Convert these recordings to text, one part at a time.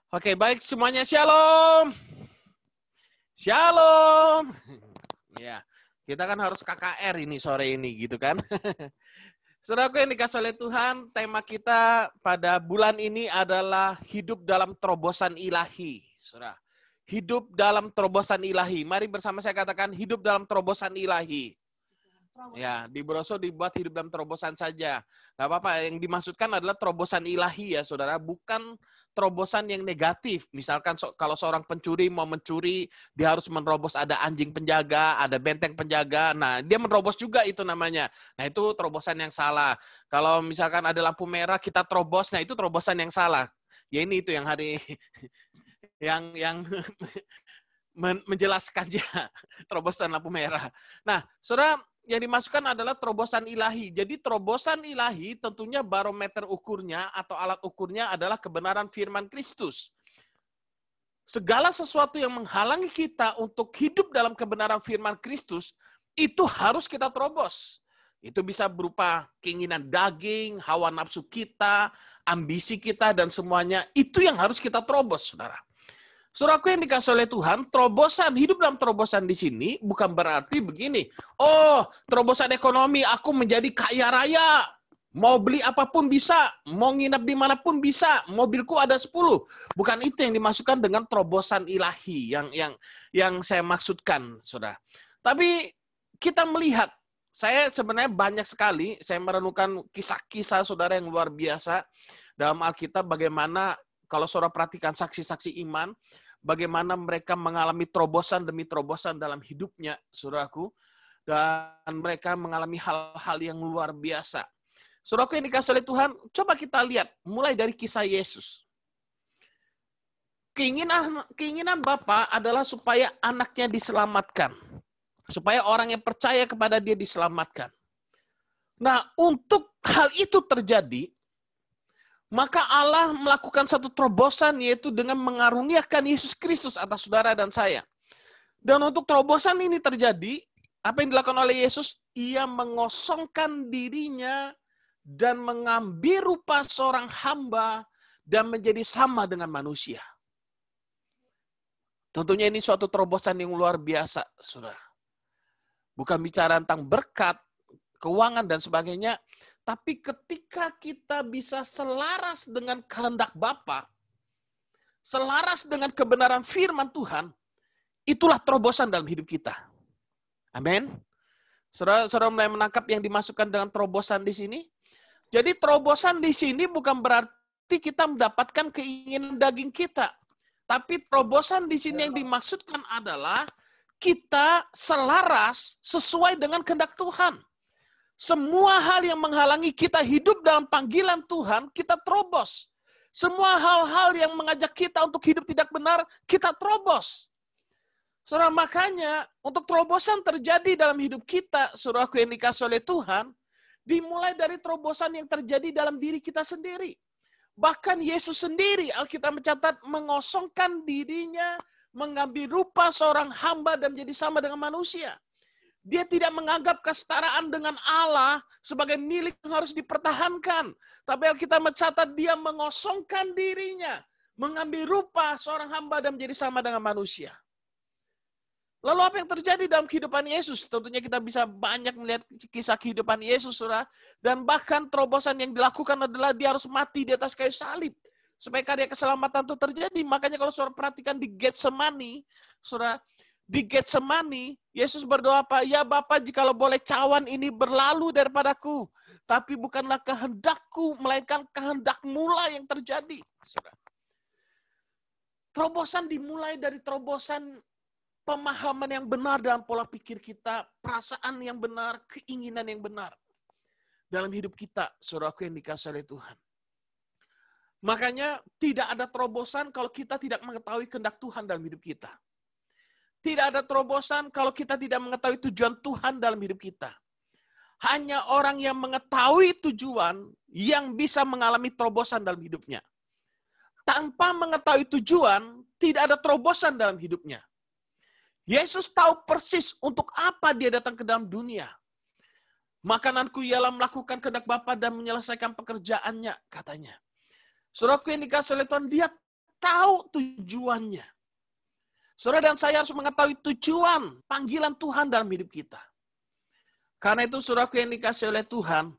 Oke, baik semuanya, shalom. Shalom. Ya, kita kan harus KKR ini sore ini gitu kan. Saudaraku yang dikasih oleh Tuhan, tema kita pada bulan ini adalah hidup dalam terobosan ilahi. Saudara, hidup dalam terobosan ilahi. Mari bersama saya katakan hidup dalam terobosan ilahi. Ya, di brosur dibuat hidup dalam terobosan saja. Gak apa-apa, yang dimaksudkan adalah terobosan ilahi ya saudara, bukan terobosan yang negatif. Misalkan kalau seorang pencuri mau mencuri, dia harus menerobos ada anjing penjaga, ada benteng penjaga. Nah, dia menerobos juga itu namanya. Nah, itu terobosan yang salah. Kalau misalkan ada lampu merah, kita terobos, nah itu terobosan yang salah. Ya ini itu yang hari yang menjelaskannya, terobosan lampu merah. Nah, saudara, yang dimasukkan adalah terobosan ilahi. Jadi terobosan ilahi tentunya barometer ukurnya atau alat ukurnya adalah kebenaran firman Kristus. Segala sesuatu yang menghalangi kita untuk hidup dalam kebenaran firman Kristus, itu harus kita terobos. Itu bisa berupa keinginan daging, hawa nafsu kita, ambisi kita, dan semuanya. Itu yang harus kita terobos, saudara. Saudaraku yang dikasih oleh Tuhan, terobosan, hidup dalam terobosan di sini bukan berarti begini. Oh, terobosan ekonomi, aku menjadi kaya raya. Mau beli apapun bisa, mau nginap dimanapun bisa, mobilku ada 10. Bukan itu yang dimasukkan dengan terobosan ilahi yang saya maksudkan, saudara. Tapi kita melihat, saya sebenarnya banyak sekali, saya merenungkan kisah-kisah saudara yang luar biasa dalam Alkitab, bagaimana kalau saudara perhatikan saksi-saksi iman, bagaimana mereka mengalami terobosan demi terobosan dalam hidupnya, saudaraku. Dan mereka mengalami hal-hal yang luar biasa. Saudaraku yang dikasih oleh Tuhan, coba kita lihat, mulai dari kisah Yesus. Keinginan Bapa adalah supaya anaknya diselamatkan. Supaya orang yang percaya kepada dia diselamatkan. Nah, untuk hal itu terjadi, maka Allah melakukan satu terobosan, yaitu dengan mengaruniakan Yesus Kristus atas saudara dan saya. Dan untuk terobosan ini terjadi, apa yang dilakukan oleh Yesus? Ia mengosongkan dirinya dan mengambil rupa seorang hamba dan menjadi sama dengan manusia. Tentunya ini suatu terobosan yang luar biasa, saudara. Bukan bicara tentang berkat, keuangan, dan sebagainya, tapi ketika kita bisa selaras dengan kehendak Bapa, selaras dengan kebenaran firman Tuhan, itulah terobosan dalam hidup kita. Amin. Saudara mulai menangkap yang dimasukkan dengan terobosan di sini? Jadi terobosan di sini bukan berarti kita mendapatkan keinginan daging kita. Tapi terobosan di sini yang dimaksudkan adalah kita selaras sesuai dengan kehendak Tuhan. Semua hal yang menghalangi kita hidup dalam panggilan Tuhan, kita terobos. Semua hal-hal yang mengajak kita untuk hidup tidak benar, kita terobos. Saudara, makanya untuk terobosan terjadi dalam hidup kita, saudaraku yang dikasih oleh Tuhan, dimulai dari terobosan yang terjadi dalam diri kita sendiri. Bahkan Yesus sendiri, Alkitab mencatat, mengosongkan dirinya, mengambil rupa seorang hamba dan menjadi sama dengan manusia. Dia tidak menganggap kesetaraan dengan Allah sebagai milik yang harus dipertahankan. Tapi Alkitab mencatat dia mengosongkan dirinya, mengambil rupa seorang hamba dan menjadi sama dengan manusia. Lalu apa yang terjadi dalam kehidupan Yesus? Tentunya kita bisa banyak melihat kisah kehidupan Yesus, saudara. Dan bahkan terobosan yang dilakukan adalah dia harus mati di atas kayu salib. Supaya karya keselamatan itu terjadi. Makanya kalau saudara perhatikan di Getsemani, saudara, di Getsemani, Yesus berdoa apa? Ya Bapa, jikalau boleh cawan ini berlalu daripadaku. Tapi bukanlah kehendakku, melainkan kehendak-Mu lah yang terjadi. Saudara. Terobosan dimulai dari terobosan pemahaman yang benar dalam pola pikir kita, perasaan yang benar, keinginan yang benar. Dalam hidup kita, saudaraku yang dikasihi oleh Tuhan. Makanya tidak ada terobosan kalau kita tidak mengetahui kehendak Tuhan dalam hidup kita. Tidak ada terobosan kalau kita tidak mengetahui tujuan Tuhan dalam hidup kita. Hanya orang yang mengetahui tujuan yang bisa mengalami terobosan dalam hidupnya. Tanpa mengetahui tujuan, tidak ada terobosan dalam hidupnya. Yesus tahu persis untuk apa dia datang ke dalam dunia. Makananku ialah melakukan kehendak Bapa dan menyelesaikan pekerjaannya, katanya. Saudaraku yang dikasihi oleh Tuhan, dia tahu tujuannya. Saudara dan saya harus mengetahui tujuan panggilan Tuhan dalam hidup kita. Karena itu saudaraku yang dikasih oleh Tuhan,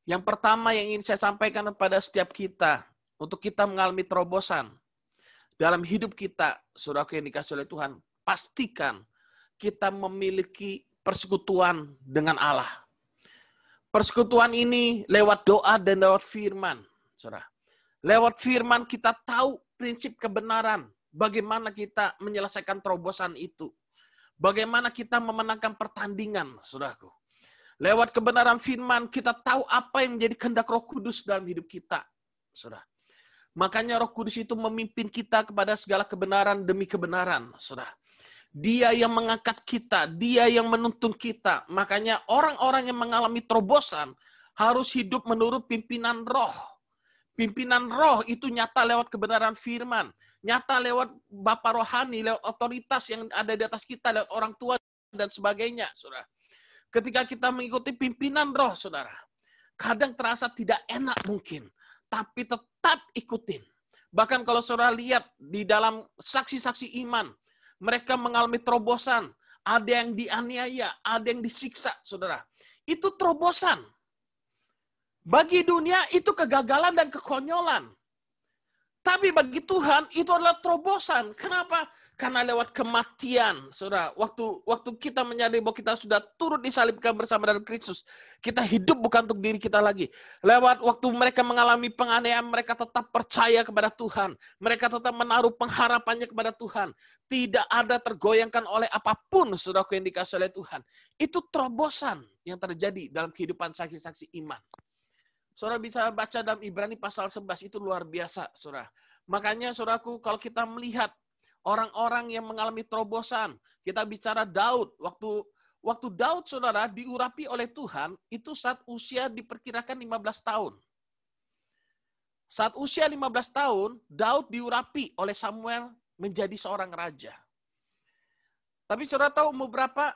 yang pertama yang ingin saya sampaikan kepada setiap kita, untuk kita mengalami terobosan dalam hidup kita, saudaraku yang dikasih oleh Tuhan, pastikan kita memiliki persekutuan dengan Allah. Persekutuan ini lewat doa dan lewat firman. Saudara. Lewat firman kita tahu prinsip kebenaran. Bagaimana kita menyelesaikan terobosan itu. Bagaimana kita memenangkan pertandingan, saudaraku. Lewat kebenaran firman kita tahu apa yang menjadi kehendak Roh Kudus dalam hidup kita. Saudara. Makanya Roh Kudus itu memimpin kita kepada segala kebenaran demi kebenaran, saudara. Dia yang mengangkat kita, dia yang menuntun kita. Makanya orang-orang yang mengalami terobosan harus hidup menurut pimpinan roh. Pimpinan roh itu nyata lewat kebenaran firman. Nyata lewat Bapa rohani, lewat otoritas yang ada di atas kita, lewat orang tua dan sebagainya, saudara. Ketika kita mengikuti pimpinan roh, saudara, kadang terasa tidak enak mungkin. Tapi tetap ikutin. Bahkan kalau saudara lihat di dalam saksi-saksi iman, mereka mengalami terobosan. Ada yang dianiaya, ada yang disiksa, saudara. Itu terobosan. Bagi dunia itu kegagalan dan kekonyolan. Tapi bagi Tuhan itu adalah terobosan. Kenapa? Karena lewat kematian, saudara. Waktu kita menyadari bahwa kita sudah turut disalibkan bersama dengan Kristus, kita hidup bukan untuk diri kita lagi. Lewat waktu mereka mengalami penganiayaan, mereka tetap percaya kepada Tuhan. Mereka tetap menaruh pengharapannya kepada Tuhan. Tidak ada tergoyangkan oleh apapun, saudaraku yang dikasihi oleh Tuhan. Itu terobosan yang terjadi dalam kehidupan saksi-saksi iman. Saudara bisa baca dalam Ibrani pasal 11, itu luar biasa, saudara. Makanya, saudaraku, kalau kita melihat orang-orang yang mengalami terobosan, kita bicara Daud. Waktu Daud, saudara, diurapi oleh Tuhan, itu saat usia diperkirakan 15 tahun. Saat usia 15 tahun, Daud diurapi oleh Samuel menjadi seorang raja. Tapi saudara tahu umur berapa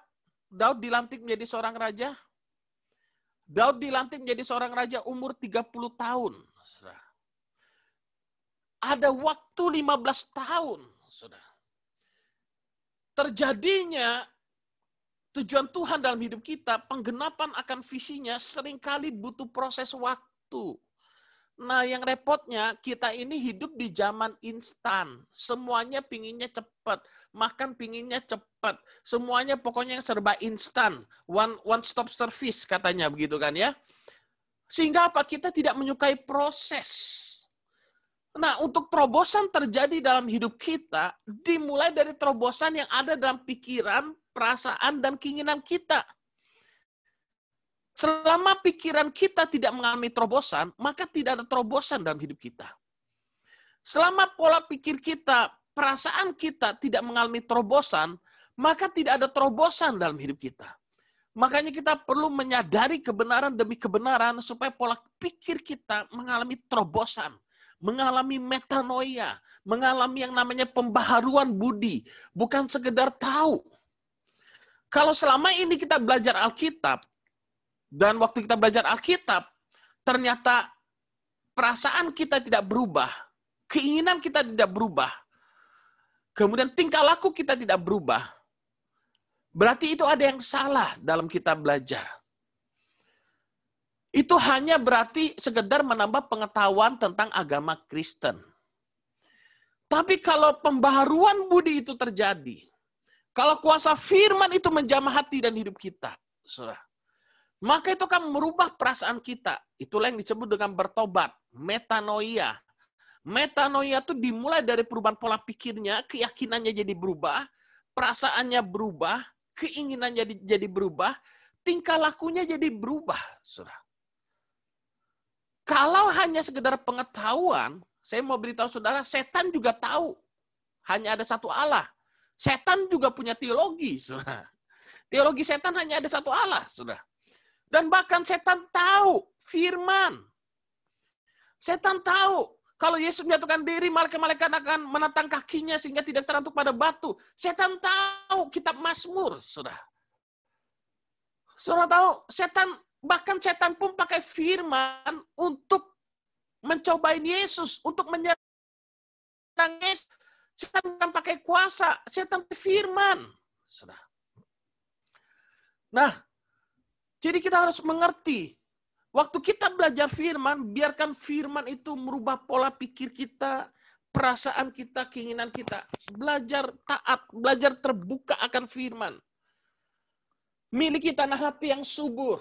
Daud dilantik menjadi seorang raja? Daud dilantik menjadi seorang raja umur 30 tahun. Saudara. Ada waktu 15 tahun. Saudara. Terjadinya tujuan Tuhan dalam hidup kita, penggenapan akan visinya seringkali butuh proses waktu. Nah, yang repotnya, kita ini hidup di zaman instan. Semuanya pinginnya cepat. Makan pinginnya cepat. Semuanya pokoknya yang serba instan. One stop service katanya begitu kan ya. Sehingga apa? Kita tidak menyukai proses. Nah, untuk terobosan terjadi dalam hidup kita, dimulai dari terobosan yang ada dalam pikiran, perasaan, dan keinginan kita. Selama pikiran kita tidak mengalami terobosan, maka tidak ada terobosan dalam hidup kita. Selama pola pikir kita, perasaan kita tidak mengalami terobosan, maka tidak ada terobosan dalam hidup kita. Makanya kita perlu menyadari kebenaran demi kebenaran supaya pola pikir kita mengalami terobosan, mengalami metanoia, mengalami yang namanya pembaharuan budi, bukan sekedar tahu. Kalau selama ini kita belajar Alkitab, dan waktu kita belajar Alkitab, ternyata perasaan kita tidak berubah, keinginan kita tidak berubah, kemudian tingkah laku kita tidak berubah. Berarti itu ada yang salah dalam kita belajar. Itu hanya berarti sekedar menambah pengetahuan tentang agama Kristen. Tapi kalau pembaharuan budi itu terjadi, kalau kuasa firman itu menjamah hati dan hidup kita, saudara, maka itu akan merubah perasaan kita. Itulah yang disebut dengan bertobat, metanoia. Metanoia itu dimulai dari perubahan pola pikirnya, keyakinannya jadi berubah, perasaannya berubah, keinginannya jadi berubah, tingkah lakunya jadi berubah. Saudara. Kalau hanya sekedar pengetahuan, saya mau beritahu saudara, setan juga tahu. Hanya ada satu Allah. Setan juga punya teologi. Saudara. Teologi setan hanya ada satu Allah. Saudara. Dan bahkan setan tahu firman. Setan tahu kalau Yesus menyatukan diri, malaikat-malaikat akan menatang kakinya sehingga tidak terantuk pada batu. Setan tahu kitab Mazmur, saudara. Saudara tahu, bahkan setan pun pakai firman untuk mencobain Yesus, untuk menyerang setan, setan bukan pakai kuasa, setan pakai firman. Sudah. Nah, jadi kita harus mengerti. Waktu kita belajar firman, biarkan firman itu merubah pola pikir kita, perasaan kita, keinginan kita. Belajar taat, belajar terbuka akan firman. Miliki tanah hati yang subur.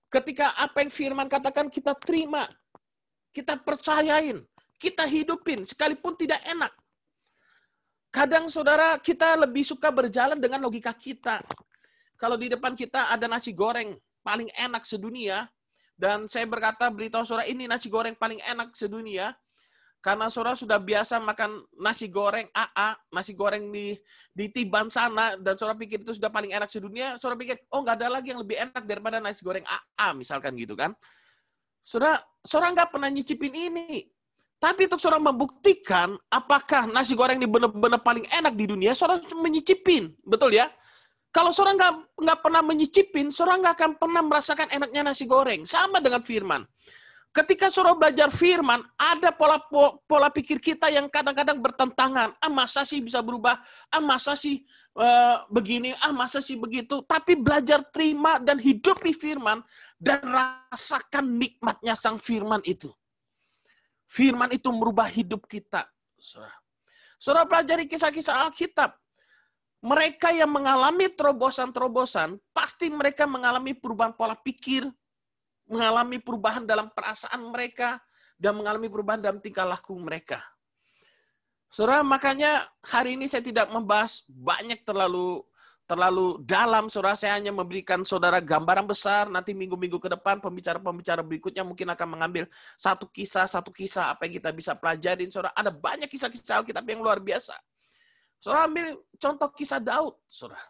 Ketika apa yang firman katakan kita terima, kita percayain, kita hidupin, sekalipun tidak enak. Kadang saudara, kita lebih suka berjalan dengan logika kita. Kalau di depan kita ada nasi goreng paling enak sedunia, dan saya berkata, beritahu saudara, ini nasi goreng paling enak sedunia, karena saudara sudah biasa makan nasi goreng AA, nasi goreng di Tiban sana, dan saudara pikir itu sudah paling enak sedunia, saudara pikir, oh nggak ada lagi yang lebih enak daripada nasi goreng AA, misalkan gitu kan. Saudara nggak pernah nyicipin ini. Tapi untuk saudara membuktikan apakah nasi goreng ini benar-benar paling enak di dunia, saudara menyicipin, betul ya? Kalau saudara nggak pernah menyicipin, saudara nggak akan pernah merasakan enaknya nasi goreng. Sama dengan firman. Ketika saudara belajar firman, ada pola pikir kita yang kadang-kadang bertentangan. Masa sih bisa berubah? Masa sih begini? Masa sih begitu? Tapi belajar terima dan hidupi firman dan rasakan nikmatnya sang firman itu. Firman itu merubah hidup kita. Saudara pelajari kisah-kisah Alkitab. Mereka yang mengalami terobosan-terobosan, pasti mereka mengalami perubahan pola pikir, mengalami perubahan dalam perasaan mereka, dan mengalami perubahan dalam tingkah laku mereka. Saudara, makanya hari ini saya tidak membahas banyak terlalu dalam, saudara. Saya hanya memberikan saudara gambaran besar. Nanti minggu-minggu ke depan, pembicara-pembicara berikutnya mungkin akan mengambil satu kisah apa yang kita bisa pelajarin. Saudara, ada banyak kisah-kisah Alkitab yang luar biasa. Saudara ambil contoh kisah Daud, saudara.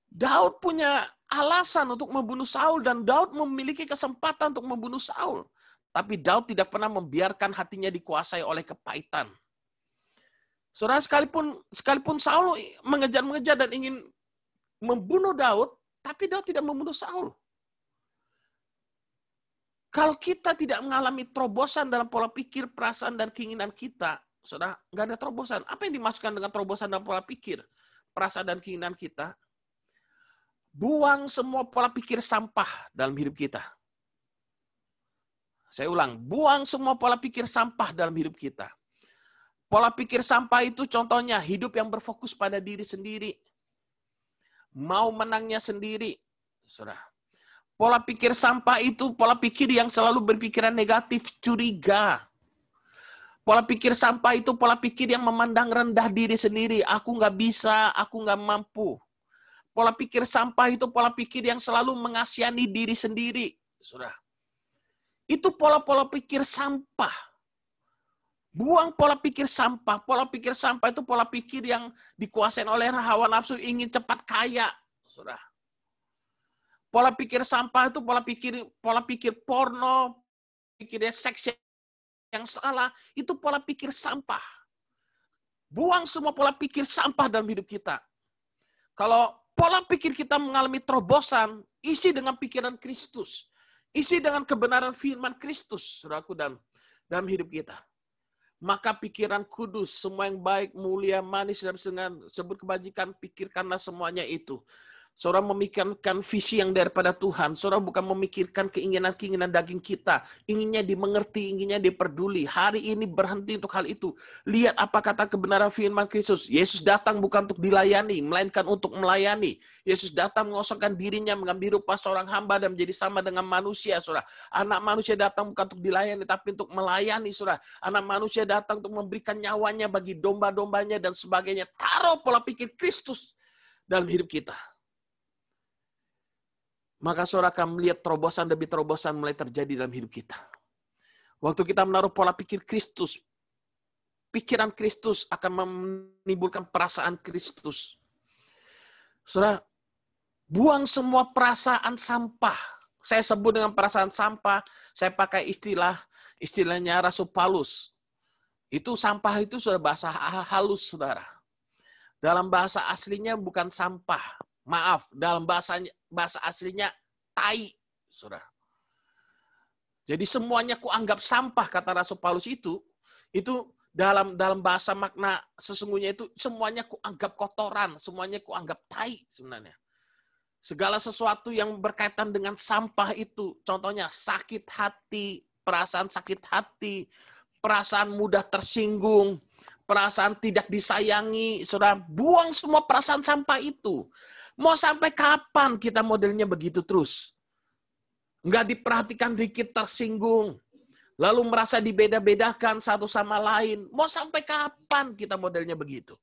Daud punya alasan untuk membunuh Saul dan Daud memiliki kesempatan untuk membunuh Saul. Tapi Daud tidak pernah membiarkan hatinya dikuasai oleh kepahitan. Saudara, sekalipun Saul mengejar-mengejar dan ingin membunuh Daud, tapi Daud tidak membunuh Saul. Kalau kita tidak mengalami terobosan dalam pola pikir, perasaan, dan keinginan kita, saudara, nggak ada terobosan. Apa yang dimaksudkan dengan terobosan dalam pola pikir, perasaan, dan keinginan kita? Buang semua pola pikir sampah dalam hidup kita. Saya ulang, buang semua pola pikir sampah dalam hidup kita. Pola pikir sampah itu contohnya hidup yang berfokus pada diri sendiri. Mau menangnya sendiri. Saudara. Pola pikir sampah itu pola pikir yang selalu berpikiran negatif, curiga. Pola pikir sampah itu pola pikir yang memandang rendah diri sendiri. Aku nggak bisa, aku nggak mampu. Pola pikir sampah itu pola pikir yang selalu mengasihani diri sendiri. Saudara. Itu pola-pola pikir sampah. Buang pola pikir sampah. Pola pikir sampah itu pola pikir yang dikuasai oleh hawa nafsu, ingin cepat kaya. Saudara. Pola pikir sampah itu pola pikir porno, pikirnya seks yang salah, itu pola pikir sampah. Buang semua pola pikir sampah dalam hidup kita. Kalau pola pikir kita mengalami terobosan, isi dengan pikiran Kristus. Isi dengan kebenaran firman Kristus, saudaraku, dalam hidup kita. Maka pikiran kudus, semua yang baik, mulia, manis, dan sebut kebajikan, pikirkanlah semuanya itu. Saudara memikirkan visi yang daripada Tuhan. Saudara bukan memikirkan keinginan-keinginan daging kita. Inginnya dimengerti, inginnya diperduli. Hari ini berhenti untuk hal itu. Lihat apa kata kebenaran firman Kristus. Yesus datang bukan untuk dilayani, melainkan untuk melayani. Yesus datang mengosongkan dirinya, mengambil rupa seorang hamba dan menjadi sama dengan manusia, saudara. Anak manusia datang bukan untuk dilayani, tapi untuk melayani, saudara. Anak manusia datang untuk memberikan nyawanya bagi domba-dombanya dan sebagainya. Taruh pola pikir Kristus dalam hidup kita. Maka saudara akan melihat terobosan demi terobosan mulai terjadi dalam hidup kita. Waktu kita menaruh pola pikir Kristus, pikiran Kristus akan menimbulkan perasaan Kristus. Saudara, buang semua perasaan sampah. Saya sebut dengan perasaan sampah, saya pakai istilahnya Rasul Paulus. Itu sampah itu sudah bahasa halus, saudara. Dalam bahasa aslinya bukan sampah. Maaf, dalam bahasa aslinya tai, saudara. Jadi semuanya kuanggap sampah, kata Rasul Paulus itu dalam bahasa makna sesungguhnya itu semuanya kuanggap kotoran, semuanya kuanggap tai sebenarnya. Segala sesuatu yang berkaitan dengan sampah itu, contohnya sakit hati, perasaan sakit hati, perasaan mudah tersinggung, perasaan tidak disayangi, saudara, buang semua perasaan sampah itu. Mau sampai kapan kita modelnya begitu terus? Nggak diperhatikan dikit tersinggung, lalu merasa dibeda-bedakan satu sama lain. Mau sampai kapan kita modelnya begitu?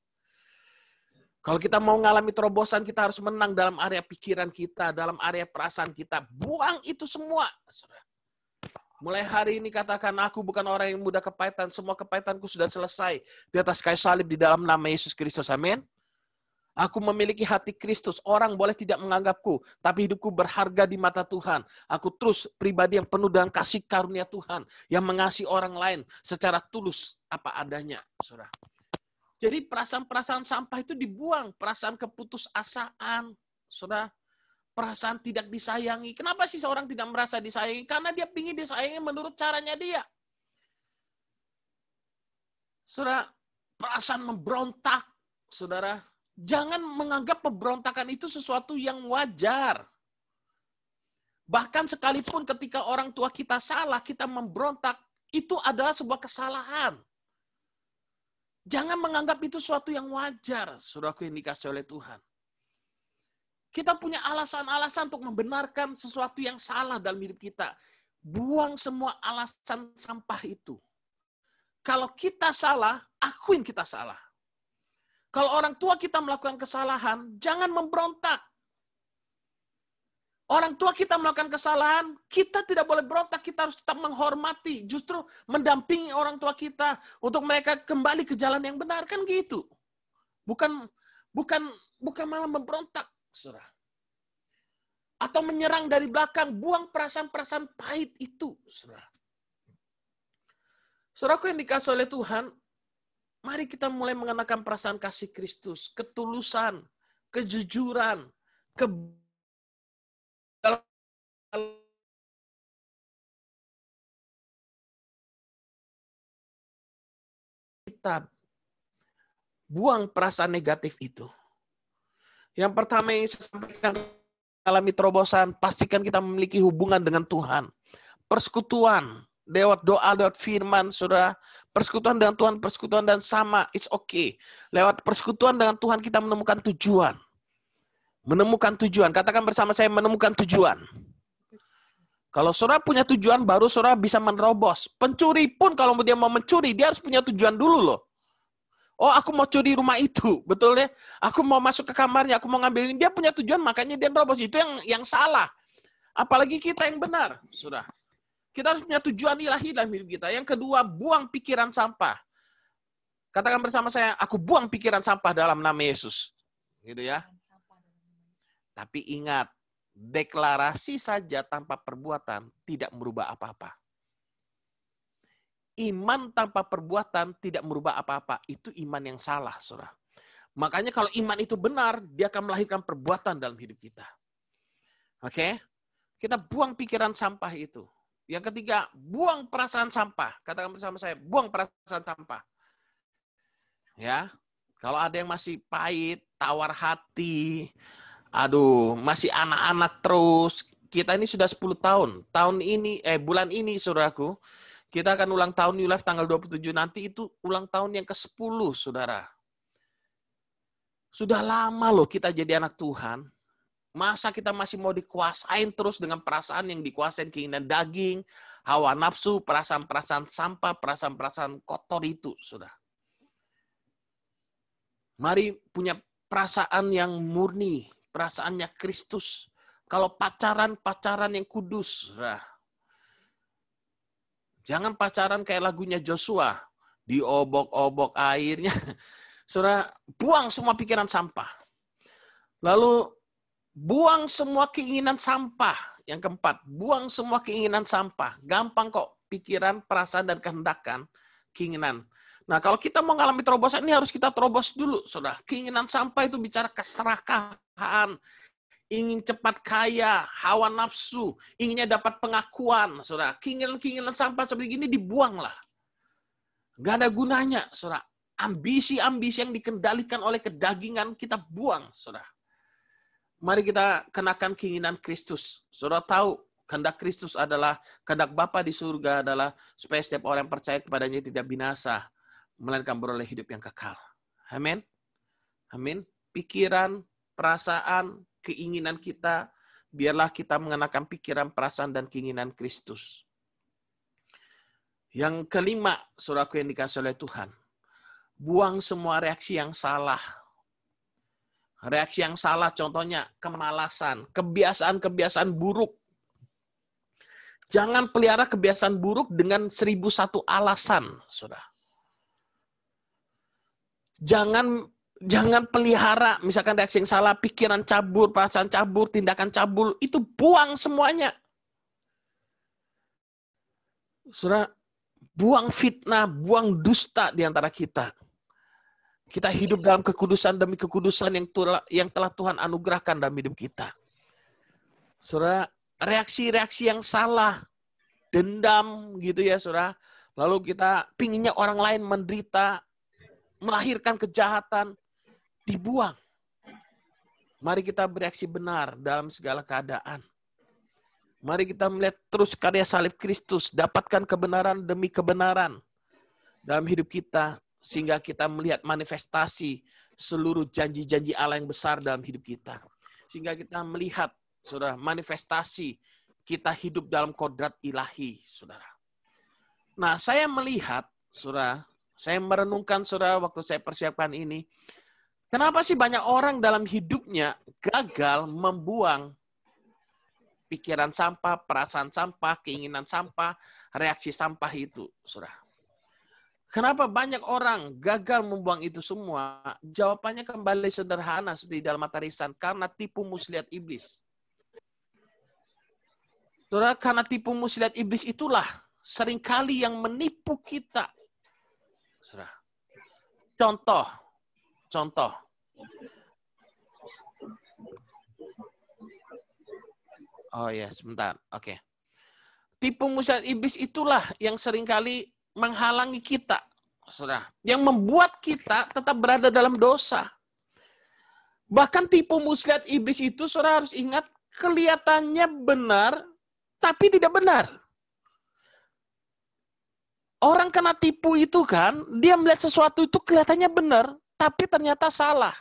Kalau kita mau mengalami terobosan, kita harus menang dalam area pikiran kita, dalam area perasaan kita. Buang itu semua. Mulai hari ini katakan, aku bukan orang yang mudah kepahitan. Semua kepahitanku sudah selesai di atas kayu salib di dalam nama Yesus Kristus. Amin. Aku memiliki hati Kristus. Orang boleh tidak menganggapku, tapi hidupku berharga di mata Tuhan. Aku terus pribadi yang penuh dengan kasih karunia Tuhan, yang mengasihi orang lain secara tulus apa adanya. Saudara. Jadi perasaan-perasaan sampah itu dibuang. Perasaan keputusasaan. Saudara. Perasaan tidak disayangi. Kenapa sih seorang tidak merasa disayangi? Karena dia ingin disayangi menurut caranya dia. Saudara, perasaan memberontak. Saudara. Jangan menganggap pemberontakan itu sesuatu yang wajar. Bahkan sekalipun ketika orang tua kita salah, kita memberontak, itu adalah sebuah kesalahan. Jangan menganggap itu sesuatu yang wajar, saudaraku yang dikasihi oleh Tuhan. Kita punya alasan-alasan untuk membenarkan sesuatu yang salah dalam hidup kita. Buang semua alasan sampah itu. Kalau kita salah, akuin kita salah. Kalau orang tua kita melakukan kesalahan, jangan memberontak. Orang tua kita melakukan kesalahan, kita tidak boleh berontak, kita harus tetap menghormati, justru mendampingi orang tua kita untuk mereka kembali ke jalan yang benar, kan gitu. Bukan malah memberontak, saudara. Atau menyerang dari belakang, buang perasaan-perasaan pahit itu, saudara. Saudaraku yang dikasihi oleh Tuhan, mari kita mulai mengenakan perasaan kasih Kristus, ketulusan, kejujuran, kita buang perasaan negatif itu. Yang pertama yang saya sampaikan, alami terobosan, pastikan kita memiliki hubungan dengan Tuhan. Persekutuan, lewat doa, lewat firman, saudara. Persekutuan dengan Tuhan, persekutuan dan sama, it's okay. Lewat persekutuan dengan Tuhan kita menemukan tujuan. Menemukan tujuan. Katakan bersama saya, menemukan tujuan. Kalau saudara punya tujuan, baru saudara bisa menerobos. Pencuri pun kalau dia mau mencuri, dia harus punya tujuan dulu loh. Oh, aku mau curi rumah itu, betul ya? Aku mau masuk ke kamarnya, aku mau ngambil ini. Dia punya tujuan, makanya dia nerobos. Itu yang salah. Apalagi kita yang benar, saudara. Kita harus punya tujuan ilahi dalam hidup kita. Yang kedua, buang pikiran sampah. Katakan bersama saya, aku buang pikiran sampah dalam nama Yesus. Gitu ya. Tapi ingat, deklarasi saja tanpa perbuatan tidak merubah apa-apa. Iman tanpa perbuatan tidak merubah apa-apa. Itu iman yang salah, saudara. Makanya kalau iman itu benar, dia akan melahirkan perbuatan dalam hidup kita. Oke? Kita buang pikiran sampah itu. Yang ketiga, buang perasaan sampah. Katakan bersama saya, buang perasaan sampah. Ya, kalau ada yang masih pahit, tawar hati, aduh, masih anak-anak terus. Kita ini sudah 10 tahun. Bulan ini, saudaraku, kita akan ulang tahun New Life tanggal 27 nanti, itu ulang tahun yang ke-10, saudara. Sudah lama loh kita jadi anak Tuhan. Masa kita masih mau dikuasain terus dengan perasaan yang dikuasain keinginan daging, hawa nafsu, perasaan-perasaan sampah, perasaan-perasaan kotor itu, saudara. Mari punya perasaan yang murni, perasaannya Kristus. Kalau pacaran yang kudus, saudara. Jangan pacaran kayak lagunya Joshua, diobok-obok airnya. Saudara, buang semua pikiran sampah. Lalu buang semua keinginan sampah. Yang keempat, buang semua keinginan sampah. Gampang kok, pikiran, perasaan, dan kehendakan, keinginan. Nah, kalau kita mau mengalami terobosan, ini harus kita terobos dulu, saudara. Keinginan sampah itu bicara keserakahan, ingin cepat kaya, hawa nafsu, inginnya dapat pengakuan, saudara. Keinginan-keinginan sampah seperti ini dibuanglah. Nggak ada gunanya, saudara. Ambisi-ambisi yang dikendalikan oleh kedagingan kita buang, saudara. Mari kita kenakan keinginan Kristus. Saudara tahu, kehendak Kristus adalah, kehendak Bapa di surga adalah supaya setiap orang yang percaya kepadanya tidak binasa, melainkan beroleh hidup yang kekal. Amin. Amin. Pikiran, perasaan, keinginan kita, biarlah kita mengenakan pikiran, perasaan, dan keinginan Kristus. Yang kelima, saudaraku yang dikasihi oleh Tuhan, buang semua reaksi yang salah. Reaksi yang salah contohnya kemalasan, kebiasaan-kebiasaan buruk. Jangan pelihara kebiasaan buruk dengan 1001 alasan, saudara. Jangan pelihara misalkan reaksi yang salah, pikiran cabur, perasaan cabur, tindakan cabur, itu buang semuanya. Saudara, buang fitnah, buang dusta di antara kita. Kita hidup dalam kekudusan demi kekudusan yang telah Tuhan anugerahkan dalam hidup kita. Saudara, reaksi-reaksi yang salah, dendam gitu ya saudara. Lalu kita pinginnya orang lain menderita, melahirkan kejahatan, dibuang. Mari kita bereaksi benar dalam segala keadaan. Mari kita melihat terus karya salib Kristus, dapatkan kebenaran demi kebenaran dalam hidup kita, sehingga kita melihat manifestasi seluruh janji-janji Allah yang besar dalam hidup kita. Sehingga kita melihat, saudara, manifestasi kita hidup dalam kodrat ilahi, saudara. Nah, saya melihat, saudara, saya merenungkan, saudara, waktu saya persiapkan ini, kenapa sih banyak orang dalam hidupnya gagal membuang pikiran sampah, perasaan sampah, keinginan sampah, reaksi sampah itu, saudara. Kenapa banyak orang gagal membuang itu semua? Jawabannya kembali sederhana seperti dalam Matarisan, karena tipu muslihat iblis. Saudara, karena tipu muslihat iblis itulah seringkali yang menipu kita. Saudara. Contoh. Oh ya, sebentar. Oke. Tipu muslihat iblis itulah yang seringkali menghalangi kita, saudara. Yang membuat kita tetap berada dalam dosa. Bahkan tipu muslihat iblis itu, saudara harus ingat, kelihatannya benar, tapi tidak benar. Orang kena tipu itu kan, dia melihat sesuatu itu kelihatannya benar, tapi ternyata salah.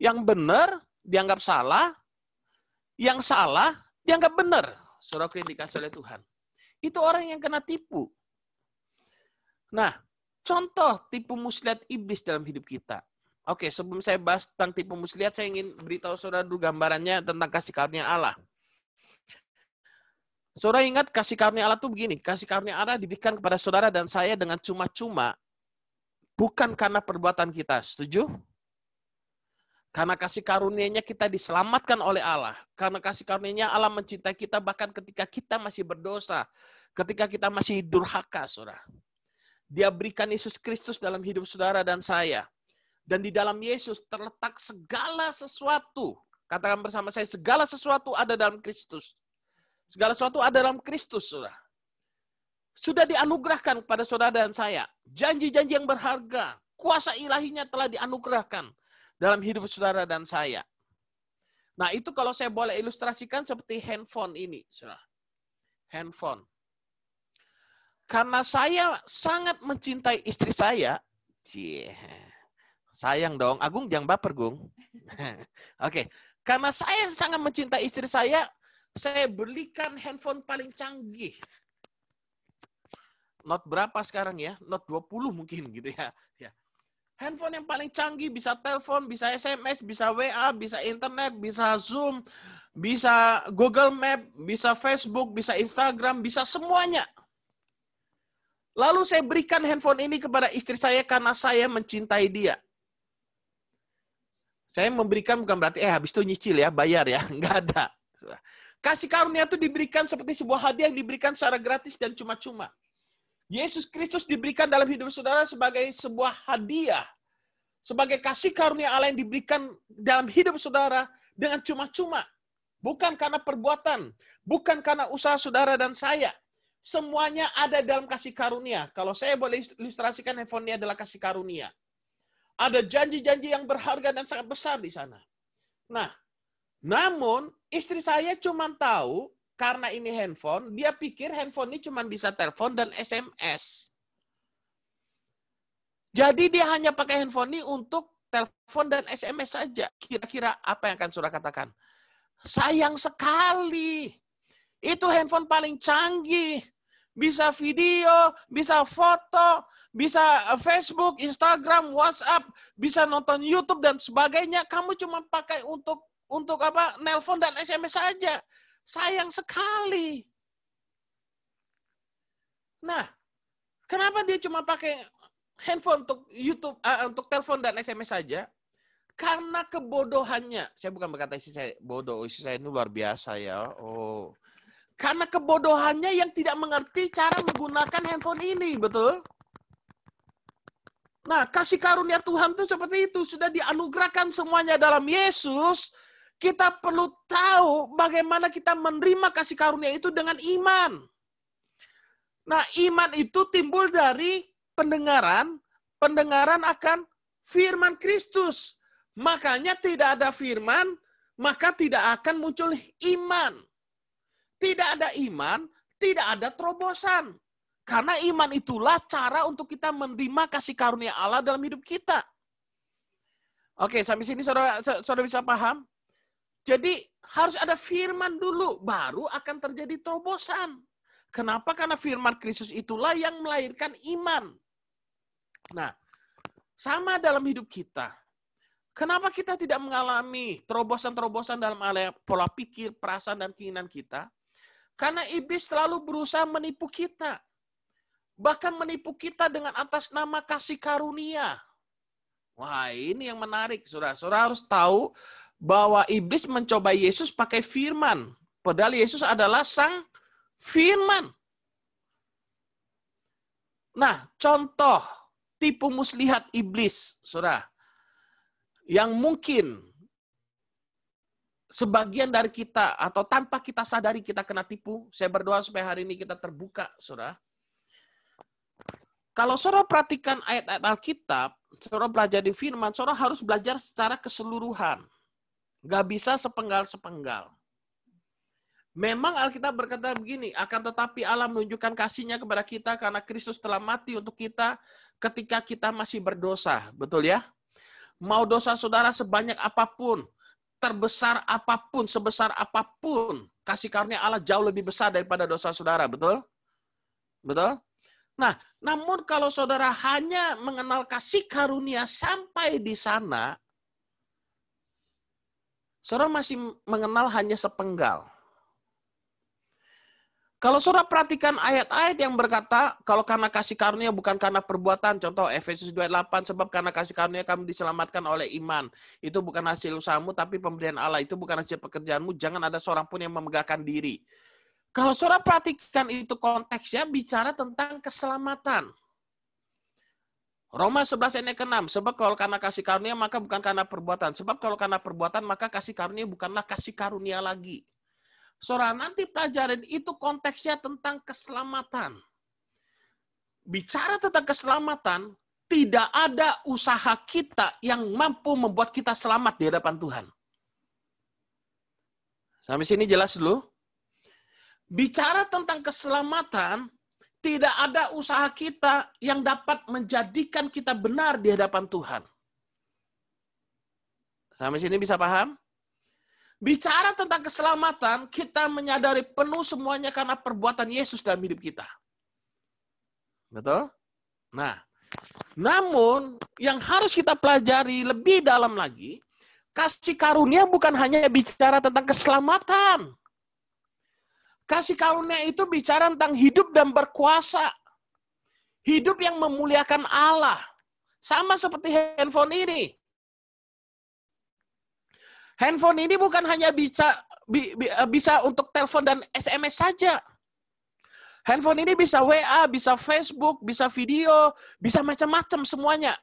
Yang benar dianggap salah, yang salah dianggap benar. Saudaraku yang dikasihi oleh Tuhan. Itu orang yang kena tipu. Nah, contoh tipu muslihat iblis dalam hidup kita. Oke, sebelum saya bahas tentang tipu muslihat, saya ingin beritahu saudara dulu gambarannya tentang kasih karunia Allah. Saudara ingat kasih karunia Allah itu begini, kasih karunia Allah diberikan kepada saudara dan saya dengan cuma-cuma, bukan karena perbuatan kita. Setuju? Karena kasih karunia-Nya kita diselamatkan oleh Allah. Karena kasih karunia-Nya Allah mencintai kita bahkan ketika kita masih berdosa, ketika kita masih durhaka, saudara. Dia berikan Yesus Kristus dalam hidup saudara dan saya. Dan di dalam Yesus terletak segala sesuatu. Katakan bersama saya, segala sesuatu ada dalam Kristus. Segala sesuatu ada dalam Kristus, saudara. Sudah dianugerahkan kepada saudara dan saya. Janji-janji yang berharga, kuasa ilahinya telah dianugerahkan dalam hidup saudara dan saya. Nah, itu kalau saya boleh ilustrasikan seperti handphone ini, saudara. Handphone. Karena saya sangat mencintai istri saya, sayang dong, Agung jangan baper, Gung. Oke, karena saya sangat mencintai istri saya belikan handphone paling canggih. Note berapa sekarang ya? Note 20 mungkin gitu ya. Handphone yang paling canggih, bisa telepon, bisa SMS, bisa WA, bisa internet, bisa Zoom, bisa Google Map, bisa Facebook, bisa Instagram, bisa semuanya. Lalu saya berikan handphone ini kepada istri saya karena saya mencintai dia. Saya memberikan bukan berarti habis itu nyicil ya, bayar ya. Enggak ada. Kasih karunia itu diberikan seperti sebuah hadiah yang diberikan secara gratis dan cuma-cuma. Yesus Kristus diberikan dalam hidup saudara sebagai sebuah hadiah. Sebagai kasih karunia Allah yang diberikan dalam hidup saudara dengan cuma-cuma. Bukan karena perbuatan. Bukan karena usaha saudara dan saya. Semuanya ada dalam kasih karunia. Kalau saya boleh ilustrasikan, handphone ini adalah kasih karunia. Ada janji-janji yang berharga dan sangat besar di sana. Nah, namun istri saya cuma tahu karena ini handphone, dia pikir handphone ini cuma bisa telepon dan SMS. Jadi dia hanya pakai handphone ini untuk telepon dan SMS saja. Kira-kira apa yang akan saudara katakan? Sayang sekali. Itu handphone paling canggih. Bisa video, bisa foto, bisa Facebook, Instagram, WhatsApp, bisa nonton YouTube dan sebagainya. Kamu cuma pakai untuk apa? Nelpon dan SMS saja. Sayang sekali. Nah, kenapa dia cuma pakai handphone untuk YouTube, untuk telepon dan SMS saja? Karena kebodohannya. Saya bukan berkata istri saya bodoh, istri saya ini luar biasa ya. Oh. Karena kebodohannya yang tidak mengerti cara menggunakan handphone ini, betul? Nah, kasih karunia Tuhan itu seperti itu. Sudah dianugerahkan semuanya dalam Yesus. Kita perlu tahu bagaimana kita menerima kasih karunia itu dengan iman. Nah, iman itu timbul dari pendengaran. Pendengaran akan firman Kristus. Makanya tidak ada firman, maka tidak akan muncul iman. Tidak ada iman, tidak ada terobosan. Karena iman itulah cara untuk kita menerima kasih karunia Allah dalam hidup kita. Oke, sampai sini saudara bisa paham? Jadi harus ada firman dulu, baru akan terjadi terobosan. Kenapa? Karena firman Kristus itulah yang melahirkan iman. Nah, sama dalam hidup kita. Kenapa kita tidak mengalami terobosan-terobosan dalam pola pikir, perasaan, dan keinginan kita? Karena iblis selalu berusaha menipu kita. Bahkan menipu kita dengan atas nama kasih karunia. Wah, ini yang menarik, saudara. Saudara harus tahu bahwa iblis mencoba Yesus pakai firman. Padahal Yesus adalah sang firman. Nah, contoh tipu muslihat iblis, saudara. Yang mungkin sebagian dari kita atau tanpa kita sadari kita kena tipu. Saya berdoa supaya hari ini kita terbuka, saudara. Kalau saudara perhatikan ayat-ayat Alkitab, saudara belajar di firman, saudara harus belajar secara keseluruhan. Gak bisa sepenggal-sepenggal. Memang Alkitab berkata begini, akan tetapi Allah menunjukkan kasih-Nya kepada kita karena Kristus telah mati untuk kita ketika kita masih berdosa. Betul ya? Mau dosa saudara sebanyak apapun, terbesar apapun, sebesar apapun, kasih karunia Allah jauh lebih besar daripada dosa saudara, betul? Betul? Nah, namun kalau saudara hanya mengenal kasih karunia sampai di sana, saudara masih mengenal hanya sepenggal. Kalau saudara perhatikan ayat-ayat yang berkata, kalau karena kasih karunia bukan karena perbuatan, contoh Efesus 2:8, sebab karena kasih karunia kamu diselamatkan oleh iman. Itu bukan hasil usahamu, tapi pemberian Allah. Itu bukan hasil pekerjaanmu, jangan ada seorang pun yang memegahkan diri. Kalau saudara perhatikan itu konteksnya bicara tentang keselamatan. Roma 11 ayat ke-6, sebab kalau karena kasih karunia maka bukan karena perbuatan. Sebab kalau karena perbuatan maka kasih karunia bukanlah kasih karunia lagi. Saudara, nanti pelajaran itu konteksnya tentang keselamatan. Bicara tentang keselamatan, tidak ada usaha kita yang mampu membuat kita selamat di hadapan Tuhan. Sampai sini jelas dulu? Bicara tentang keselamatan, tidak ada usaha kita yang dapat menjadikan kita benar di hadapan Tuhan. Sampai sini bisa paham? Bicara tentang keselamatan, kita menyadari penuh semuanya karena perbuatan Yesus dalam hidup kita. Betul? Nah, namun yang harus kita pelajari lebih dalam lagi, kasih karunia bukan hanya bicara tentang keselamatan. Kasih karunia itu bicara tentang hidup dan berkuasa. Hidup yang memuliakan Allah. Sama seperti handphone ini. Handphone ini bukan hanya bisa untuk telepon dan SMS saja. Handphone ini bisa WA, bisa Facebook, bisa video, bisa macam-macam semuanya.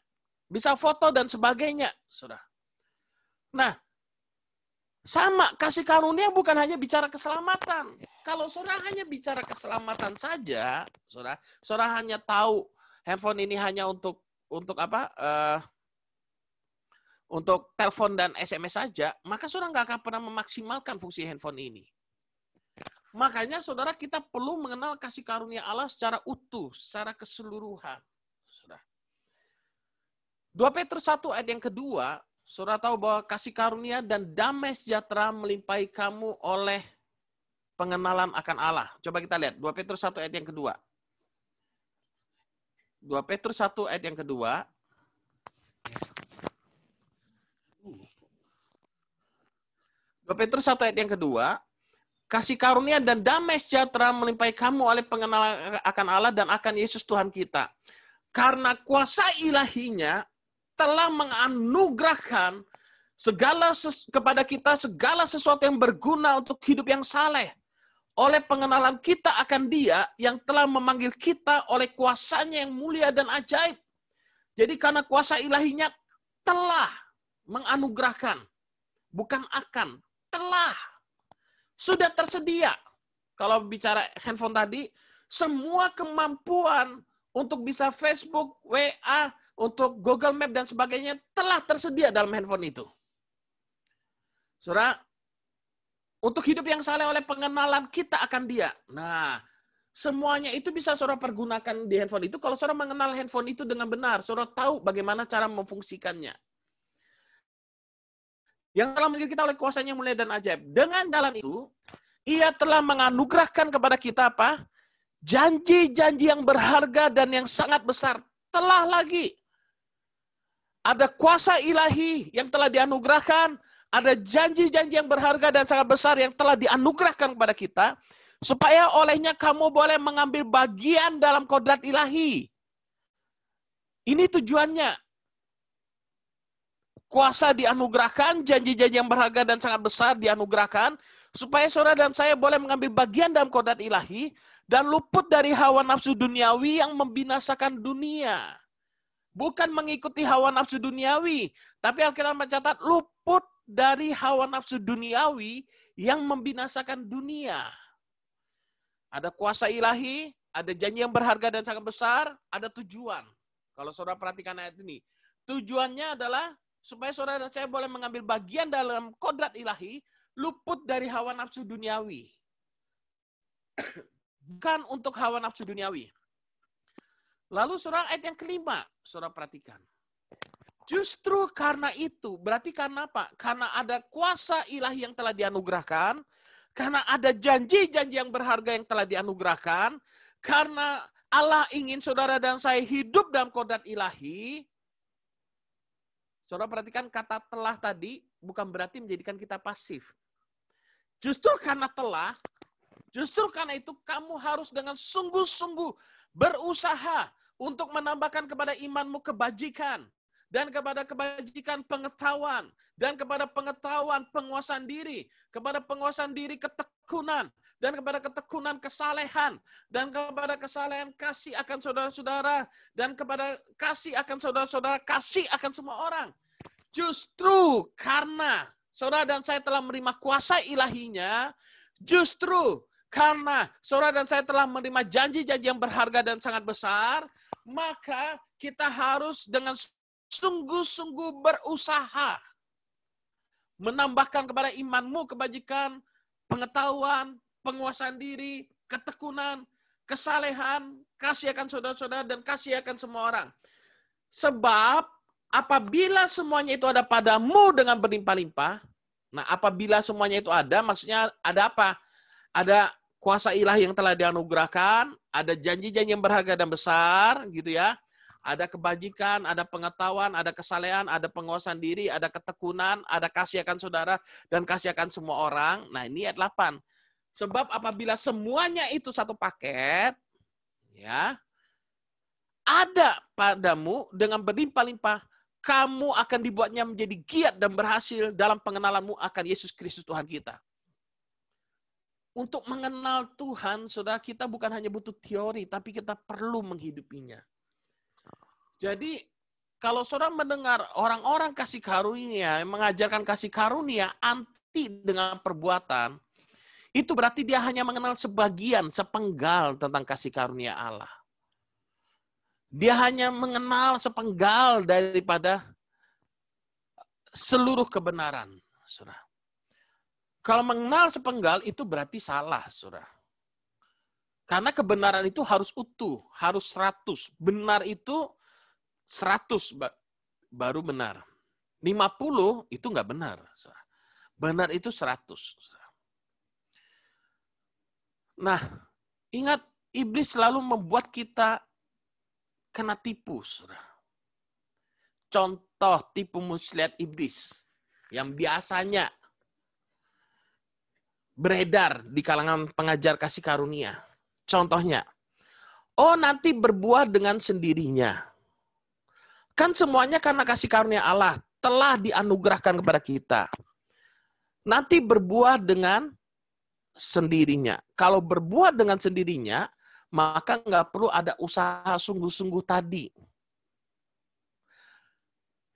Bisa foto dan sebagainya. Saudara. Nah, Sama, kasih karunia bukan hanya bicara keselamatan. Kalau saudara hanya bicara keselamatan saja, saudara hanya tahu handphone ini hanya untuk apa? Untuk telepon dan SMS saja, maka saudara nggak akan pernah memaksimalkan fungsi handphone ini. Makanya saudara, kita perlu mengenal kasih karunia Allah secara utuh, secara keseluruhan. 2 Petrus 1 ayat yang kedua, saudara tahu bahwa kasih karunia dan damai sejahtera melimpahi kamu oleh pengenalan akan Allah. Coba kita lihat 2 Petrus 1 ayat yang kedua. 2 Petrus 1 ayat yang kedua. 2 Petrus 1 ayat yang kedua. Kasih karunia dan damai sejahtera melimpahi kamu oleh pengenalan akan Allah dan akan Yesus Tuhan kita. Karena kuasa ilahinya telah menganugerahkan kepada kita segala sesuatu yang berguna untuk hidup yang saleh. Oleh pengenalan kita akan Dia yang telah memanggil kita oleh kuasanya yang mulia dan ajaib. Jadi karena kuasa ilahinya telah menganugerahkan, bukan akan, telah. Sudah tersedia. Kalau bicara handphone tadi, semua kemampuan untuk bisa Facebook, WA, untuk Google Map dan sebagainya telah tersedia dalam handphone itu. Saudara, untuk hidup yang saleh oleh pengenalan kita akan Dia. Nah, semuanya itu bisa saudara pergunakan di handphone itu kalau saudara mengenal handphone itu dengan benar. Saudara tahu bagaimana cara memfungsikannya. Yang telah memanggil kita oleh kuasanya mulia dan ajaib. Dengan jalan itu, Ia telah menganugerahkan kepada kita apa? Janji-janji yang berharga dan yang sangat besar. Telah lagi. Ada kuasa ilahi yang telah dianugerahkan. Ada janji-janji yang berharga dan sangat besar yang telah dianugerahkan kepada kita. Supaya olehnya kamu boleh mengambil bagian dalam kodrat ilahi. Ini tujuannya. Kuasa dianugerahkan, janji-janji yang berharga dan sangat besar dianugerahkan. Supaya saudara dan saya boleh mengambil bagian dalam kodrat ilahi. Dan luput dari hawa nafsu duniawi yang membinasakan dunia. Bukan mengikuti hawa nafsu duniawi. Tapi Alkitab mencatat luput dari hawa nafsu duniawi yang membinasakan dunia. Ada kuasa ilahi, ada janji yang berharga dan sangat besar, ada tujuan. Kalau saudara perhatikan ayat ini. Tujuannya adalah supaya saudara dan saya boleh mengambil bagian dalam kodrat ilahi, luput dari hawa nafsu duniawi. Bukan untuk hawa nafsu duniawi. Lalu saudara ayat yang kelima, saudara perhatikan. Justru karena itu, berarti karena apa? Karena ada kuasa ilahi yang telah dianugerahkan, karena ada janji-janji yang berharga yang telah dianugerahkan, karena Allah ingin saudara dan saya hidup dalam kodrat ilahi. Saudara perhatikan kata telah tadi bukan berarti menjadikan kita pasif. Justru karena telah, justru karena itu kamu harus dengan sungguh-sungguh berusaha untuk menambahkan kepada imanmu kebajikan. Dan kepada kebajikan pengetahuan. Dan kepada pengetahuan penguasaan diri. Kepada penguasaan diri ketekunan. Dan kepada ketekunan kesalehan. Dan kepada kesalehan kasih akan saudara-saudara. Dan kepada kasih akan saudara-saudara. Kasih akan semua orang. Justru karena saudara dan saya telah menerima kuasa ilahinya. Justru karena saudara dan saya telah menerima janji-janji yang berharga dan sangat besar. Maka kita harus dengan sungguh-sungguh berusaha menambahkan kepada imanmu kebajikan, pengetahuan, penguasaan diri, ketekunan, kesalehan, kasih akan saudara-saudara, dan kasih akan semua orang. Sebab apabila semuanya itu ada padamu dengan berlimpah-limpah, nah apabila semuanya itu ada, maksudnya ada apa? Ada kuasa ilahi yang telah dianugerahkan, ada janji-janji yang berharga dan besar, gitu ya. Ada kebajikan, ada pengetahuan, ada kesalehan, ada penguasaan diri, ada ketekunan, ada kasih akan saudara, dan kasih akan semua orang. Nah ini ayat 8. Sebab apabila semuanya itu satu paket, ya, ada padamu dengan berlimpah-limpah, kamu akan dibuatnya menjadi giat dan berhasil dalam pengenalanmu akan Yesus Kristus Tuhan kita. Untuk mengenal Tuhan, saudara, kita bukan hanya butuh teori, tapi kita perlu menghidupinya. Jadi, kalau saudara mendengar orang-orang kasih karunia, mengajarkan kasih karunia, mati dengan perbuatan, itu berarti dia hanya mengenal sebagian, sepenggal tentang kasih karunia Allah. Dia hanya mengenal sepenggal daripada seluruh kebenaran, saudara. Kalau mengenal sepenggal itu berarti salah, saudara. Karena kebenaran itu harus utuh, harus 100. Benar itu 100 baru benar. 50 itu nggak benar. Saudara. Benar itu 100. Saudara. Nah, ingat, iblis selalu membuat kita kena tipu, saudara. Contoh tipu muslihat iblis yang biasanya beredar di kalangan pengajar kasih karunia. Contohnya, nanti berbuah dengan sendirinya. Kan semuanya karena kasih karunia Allah telah dianugerahkan kepada kita. Nanti berbuah dengan sendirinya. Kalau berbuah dengan sendirinya, maka nggak perlu ada usaha sungguh-sungguh tadi.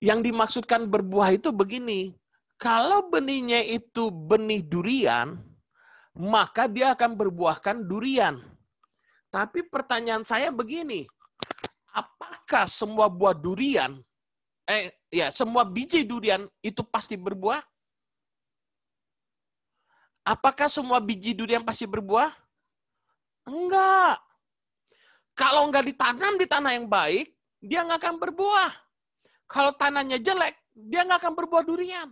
Yang dimaksudkan berbuah itu begini, kalau benihnya itu benih durian, maka dia akan berbuahkan durian. Tapi pertanyaan saya begini, apakah semua buah durian, semua biji durian itu pasti berbuah? Apakah semua biji durian pasti berbuah? Enggak. Kalau enggak ditanam di tanah yang baik, dia nggak akan berbuah. Kalau tanahnya jelek, dia nggak akan berbuah durian.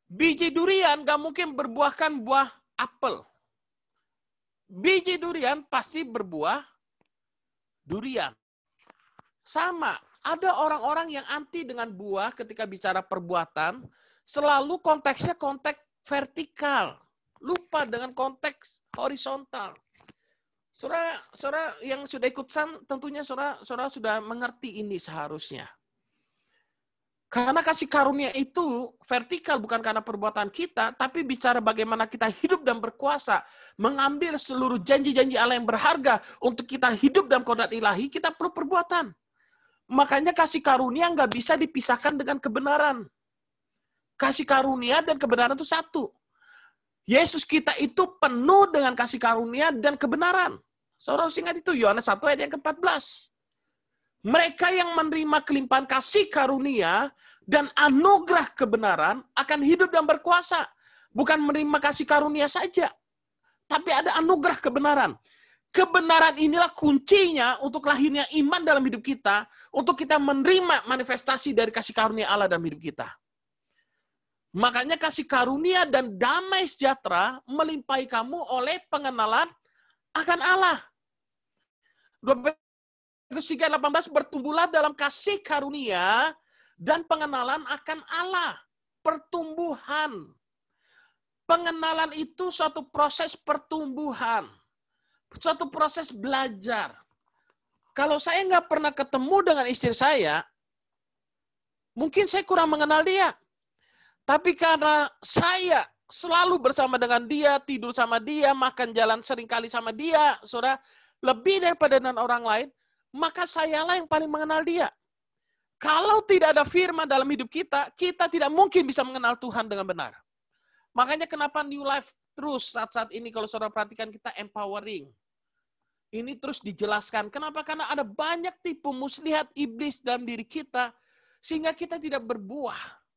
Biji durian nggak mungkin berbuahkan buah apel. Biji durian pasti berbuah durian. Sama, ada orang-orang yang anti dengan buah ketika bicara perbuatan, selalu konteksnya konteks vertikal. Lupa dengan konteks horizontal. Saudara yang sudah ikut SAN, tentunya saudara sudah mengerti ini seharusnya. Karena kasih karunia itu vertikal bukan karena perbuatan kita, tapi bicara bagaimana kita hidup dan berkuasa, mengambil seluruh janji-janji Allah yang berharga untuk kita hidup dalam kodrat ilahi, kita perlu perbuatan. Makanya kasih karunia nggak bisa dipisahkan dengan kebenaran. Kasih karunia dan kebenaran itu satu. Yesus kita itu penuh dengan kasih karunia dan kebenaran. Saudara harus ingat itu, Yohanes 1 ayat yang ke-14. Mereka yang menerima kelimpahan kasih karunia dan anugerah kebenaran akan hidup dan berkuasa. Bukan menerima kasih karunia saja, tapi ada anugerah kebenaran. Kebenaran inilah kuncinya untuk lahirnya iman dalam hidup kita, untuk kita menerima manifestasi dari kasih karunia Allah dalam hidup kita. Makanya kasih karunia dan damai sejahtera melimpahi kamu oleh pengenalan akan Allah. 3:18, bertumbuhlah dalam kasih karunia dan pengenalan akan Allah. Pertumbuhan. Pengenalan itu suatu proses pertumbuhan. Suatu proses belajar. Kalau saya nggak pernah ketemu dengan istri saya, mungkin saya kurang mengenal dia. Tapi karena saya selalu bersama dengan dia, tidur sama dia, makan jalan seringkali sama dia, saudara, lebih daripada dengan orang lain, maka sayalah yang paling mengenal dia. Kalau tidak ada firman dalam hidup kita, kita tidak mungkin bisa mengenal Tuhan dengan benar. Makanya kenapa New Life terus saat-saat ini, kalau saudara perhatikan, kita empowering. Ini terus dijelaskan. Kenapa? Karena ada banyak tipu muslihat iblis dalam diri kita, sehingga kita tidak berbuah.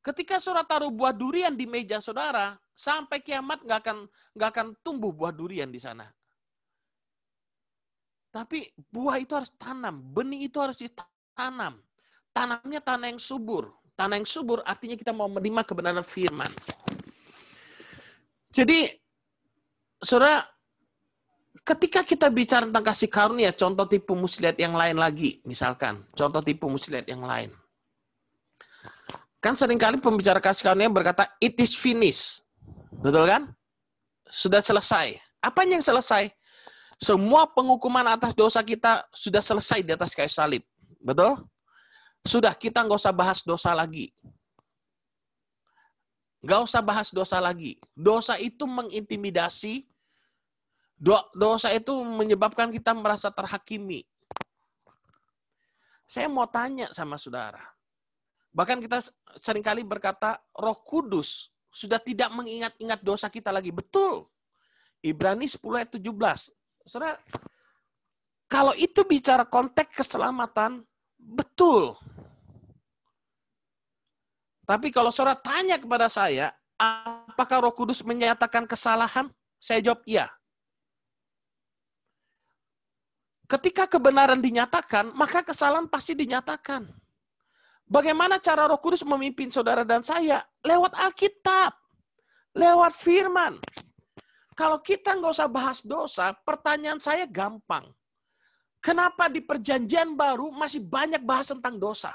Ketika saudara taruh buah durian di meja saudara, sampai kiamat nggak akan tumbuh buah durian di sana. Tapi buah itu harus tanam, benih itu harus ditanam. Tanamnya tanah yang subur. Tanah yang subur artinya kita mau menerima kebenaran firman. Jadi, saudara, ketika kita bicara tentang kasih karunia, contoh tipu muslihat yang lain lagi, misalkan, contoh tipu muslihat yang lain. Kan seringkali pembicara kasih karunia berkata, it is finished. Betul kan? Sudah selesai. Apanya yang selesai? Semua penghukuman atas dosa kita sudah selesai di atas kayu salib. Betul? Sudah, kita nggak usah bahas dosa lagi. Nggak usah bahas dosa lagi. Dosa itu mengintimidasi. Dosa itu menyebabkan kita merasa terhakimi. Saya mau tanya sama saudara. Bahkan kita seringkali berkata, Roh Kudus sudah tidak mengingat-ingat dosa kita lagi. Betul. Ibrani 10 ayat 17. Saudara, kalau itu bicara konteks keselamatan, betul. Tapi kalau saudara tanya kepada saya, apakah Roh Kudus menyatakan kesalahan? Saya jawab iya. Ketika kebenaran dinyatakan, maka kesalahan pasti dinyatakan. Bagaimana cara Roh Kudus memimpin saudara dan saya? Lewat Alkitab. Lewat firman. Kalau kita nggak usah bahas dosa, pertanyaan saya gampang. Kenapa di perjanjian baru masih banyak bahas tentang dosa?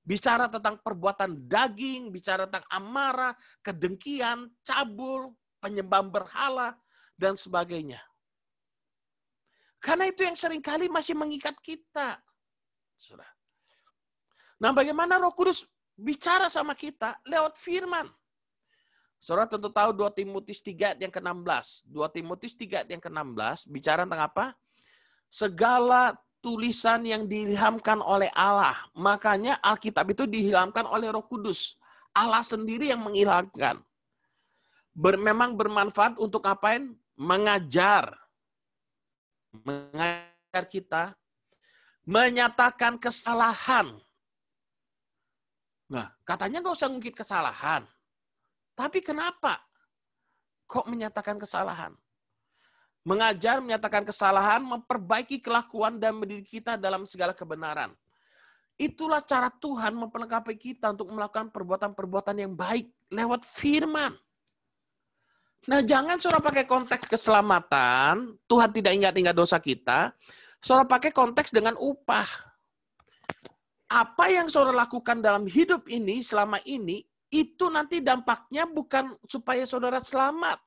Bicara tentang perbuatan daging, bicara tentang amarah, kedengkian, cabul, penyembah berhala, dan sebagainya. Karena itu yang seringkali masih mengikat kita. Nah, bagaimana Roh Kudus bicara sama kita? Lewat firman. Saudara tentu tahu 2 Timotius 3 yang ke-16. 2 Timotius 3 yang ke-16 bicara tentang apa? Segala tulisan yang diilhamkan oleh Allah. Makanya Alkitab itu diilhamkan oleh Roh Kudus. Allah sendiri yang mengilhamkan. Memang bermanfaat untuk apain? Mengajar kita, menyatakan kesalahan. Nah, katanya nggak usah ngungkit kesalahan. Tapi kenapa kok menyatakan kesalahan? Mengajar, menyatakan kesalahan, memperbaiki kelakuan dan mendidik kita dalam segala kebenaran. Itulah cara Tuhan memperlengkapi kita untuk melakukan perbuatan-perbuatan yang baik lewat firman. Nah, jangan saudara pakai konteks keselamatan, Tuhan tidak ingat-ingat dosa kita, saudara pakai konteks dengan upah. Apa yang saudara lakukan dalam hidup ini, selama ini, itu nanti dampaknya bukan supaya saudara selamat.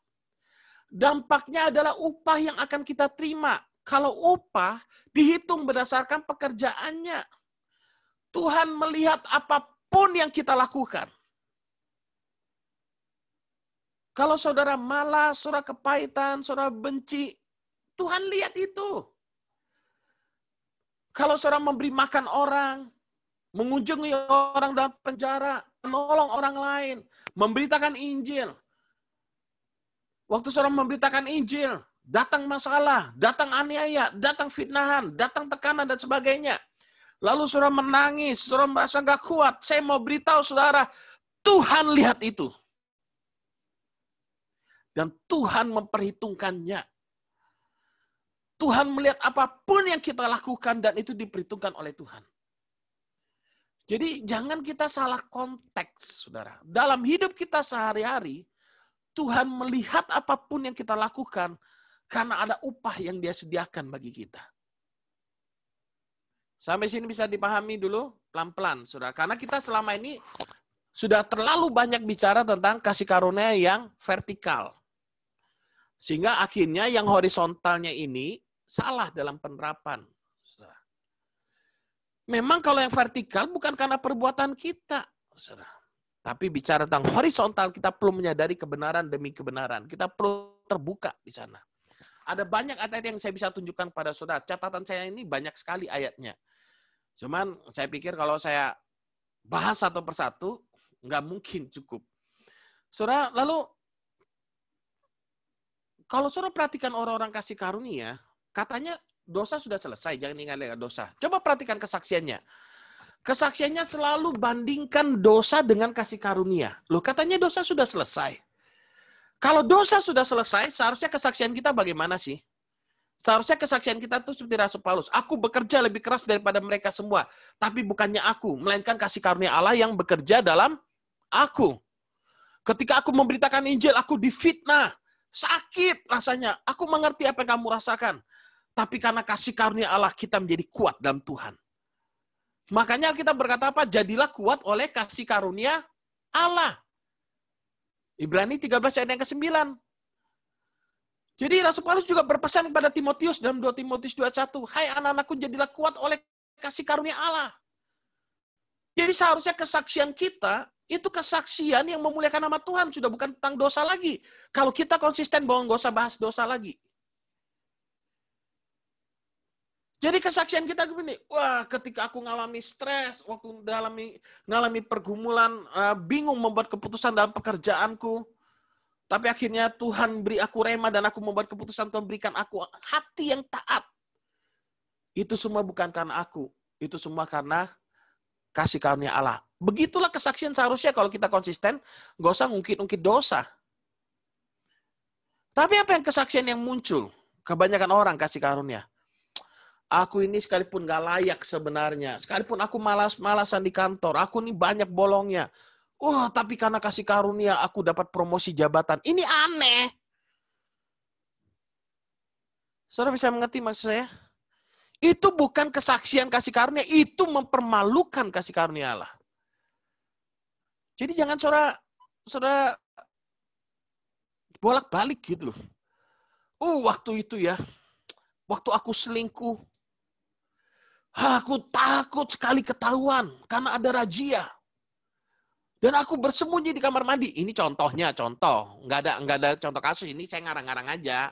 Dampaknya adalah upah yang akan kita terima. Kalau upah dihitung berdasarkan pekerjaannya. Tuhan melihat apapun yang kita lakukan. Kalau saudara malas, saudara kepahitan, saudara benci, Tuhan lihat itu. Kalau saudara memberi makan orang, mengunjungi orang dalam penjara, menolong orang lain, memberitakan Injil. Waktu saudara memberitakan Injil, datang masalah, datang aniaya, datang fitnahan, datang tekanan, dan sebagainya. Lalu saudara menangis, saudara merasa nggak kuat. Saya mau beritahu saudara, Tuhan lihat itu. Dan Tuhan memperhitungkannya. Tuhan melihat apapun yang kita lakukan dan itu diperhitungkan oleh Tuhan. Jadi jangan kita salah konteks, saudara. Dalam hidup kita sehari-hari, Tuhan melihat apapun yang kita lakukan karena ada upah yang Dia sediakan bagi kita. Sampai sini bisa dipahami dulu pelan-pelan, saudara. Karena kita selama ini sudah terlalu banyak bicara tentang kasih karunia yang vertikal. Sehingga akhirnya yang horizontalnya ini salah dalam penerapan. Memang kalau yang vertikal bukan karena perbuatan kita. Tapi bicara tentang horizontal, kita perlu menyadari kebenaran demi kebenaran. Kita perlu terbuka di sana. Ada banyak ayat yang saya bisa tunjukkan pada saudara. Catatan saya ini banyak sekali ayatnya. Cuman saya pikir kalau saya bahas satu persatu, nggak mungkin cukup. Saudara, lalu kalau saudara perhatikan orang-orang kasih karunia, katanya dosa sudah selesai, jangan ingat dosa. Coba perhatikan kesaksiannya. Kesaksiannya selalu bandingkan dosa dengan kasih karunia. Loh, katanya dosa sudah selesai. Kalau dosa sudah selesai, seharusnya kesaksian kita bagaimana sih? Seharusnya kesaksian kita itu seperti Rasul Paulus. Aku bekerja lebih keras daripada mereka semua. Tapi bukannya aku, melainkan kasih karunia Allah yang bekerja dalam aku. Ketika aku memberitakan Injil, aku difitnah. Sakit rasanya. Aku mengerti apa yang kamu rasakan. Tapi karena kasih karunia Allah, kita menjadi kuat dalam Tuhan. Makanya kita berkata apa? Jadilah kuat oleh kasih karunia Allah. Ibrani 13 ayat yang ke-9. Jadi Rasul Paulus juga berpesan kepada Timotius dalam 2 Timotius 2:1. Hai anak-anakku, jadilah kuat oleh kasih karunia Allah. Jadi seharusnya kesaksian kita itu kesaksian yang memuliakan nama Tuhan, sudah bukan tentang dosa lagi. Kalau kita konsisten bahwa nggak usah bahas dosa lagi. Jadi kesaksian kita begini, wah ketika aku ngalami stres, waktu ngalami pergumulan, bingung membuat keputusan dalam pekerjaanku, tapi akhirnya Tuhan beri aku rema dan aku membuat keputusan, Tuhan berikan aku hati yang taat. Itu semua bukan karena aku, itu semua karena kasih karunia Allah. Begitulah kesaksian seharusnya kalau kita konsisten, nggak usah ngungkit-ungkit dosa. Tapi apa yang kesaksian yang muncul? Kebanyakan orang kasih karunia. Aku ini sekalipun gak layak sebenarnya. Sekalipun aku malas-malasan di kantor. Aku ini banyak bolongnya. Wah, tapi karena kasih karunia aku dapat promosi jabatan. Ini aneh. Saudara bisa mengerti maksud saya? Itu bukan kesaksian kasih karunia. Itu mempermalukan kasih karunia Allah. Jadi jangan saudara bolak-balik gitu loh. Waktu itu ya. Waktu aku selingkuh. Aku takut sekali ketahuan karena ada razia. Dan aku bersembunyi di kamar mandi. Ini contohnya, contoh. Nggak ada contoh kasus ini, saya ngarang-ngarang aja.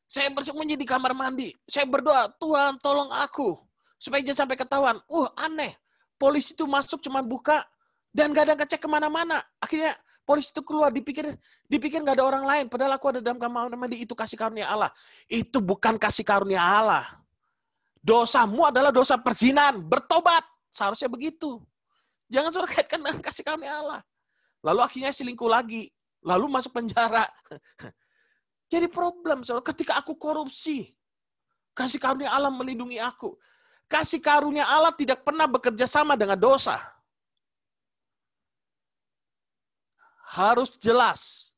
Saya bersembunyi di kamar mandi. Saya berdoa, Tuhan tolong aku. Supaya jangan sampai ketahuan. Aneh. Polisi itu masuk cuma buka dan nggak ada ngecek kemana-mana. Akhirnya polisi itu keluar, dipikir nggak ada orang lain. Padahal aku ada dalam kamar mandi. Itu kasih karunia Allah. Itu bukan kasih karunia Allah. Dosamu adalah dosa perzinahan, bertobat. Seharusnya begitu. Jangan saudara kaitkan dengan kasih karunia Allah. Lalu akhirnya selingkuh lagi. Lalu masuk penjara. Jadi problem, saudara. Ketika aku korupsi, kasih karunia Allah melindungi aku. Kasih karunia Allah tidak pernah bekerja sama dengan dosa. Harus jelas.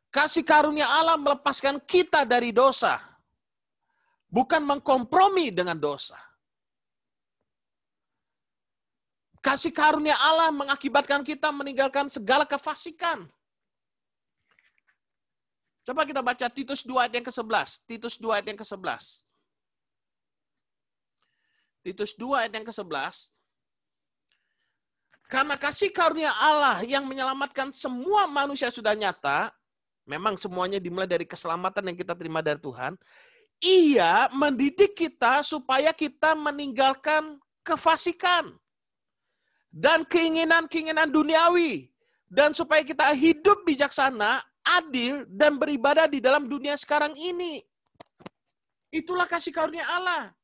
Kasih karunia Allah melepaskan kita dari dosa. Bukan mengkompromi dengan dosa. Kasih karunia Allah mengakibatkan kita meninggalkan segala kefasikan. Coba kita baca Titus 2 ayat yang ke-11. Titus 2 ayat yang ke-11. Titus 2 ayat yang ke-11. Karena kasih karunia Allah yang menyelamatkan semua manusia sudah nyata, memang semuanya dimulai dari keselamatan yang kita terima dari Tuhan, Ia mendidik kita supaya kita meninggalkan kefasikan dan keinginan-keinginan duniawi, dan supaya kita hidup bijaksana, adil, dan beribadah di dalam dunia sekarang ini. Itulah kasih karunia Allah.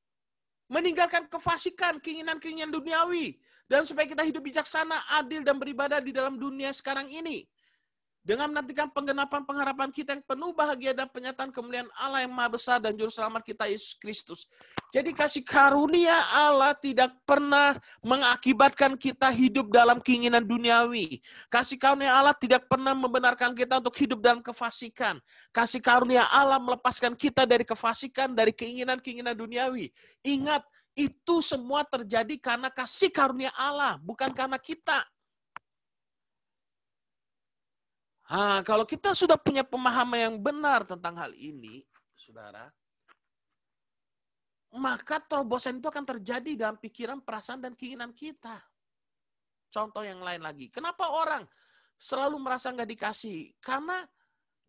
Meninggalkan kefasikan, keinginan-keinginan duniawi, dan supaya kita hidup bijaksana, adil, dan beribadah di dalam dunia sekarang ini. Dengan menantikan penggenapan pengharapan kita yang penuh bahagia dan penyataan kemuliaan Allah yang maha besar dan juru selamat kita Yesus Kristus. Jadi kasih karunia Allah tidak pernah mengakibatkan kita hidup dalam keinginan duniawi. Kasih karunia Allah tidak pernah membenarkan kita untuk hidup dalam kefasikan. Kasih karunia Allah melepaskan kita dari kefasikan, dari keinginan-keinginan duniawi. Ingat, itu semua terjadi karena kasih karunia Allah, bukan karena kita. Kalau kita sudah punya pemahaman yang benar tentang hal ini, saudara, maka terobosan itu akan terjadi dalam pikiran, perasaan, dan keinginan kita. Contoh yang lain lagi. Kenapa orang selalu merasa nggak dikasih? Karena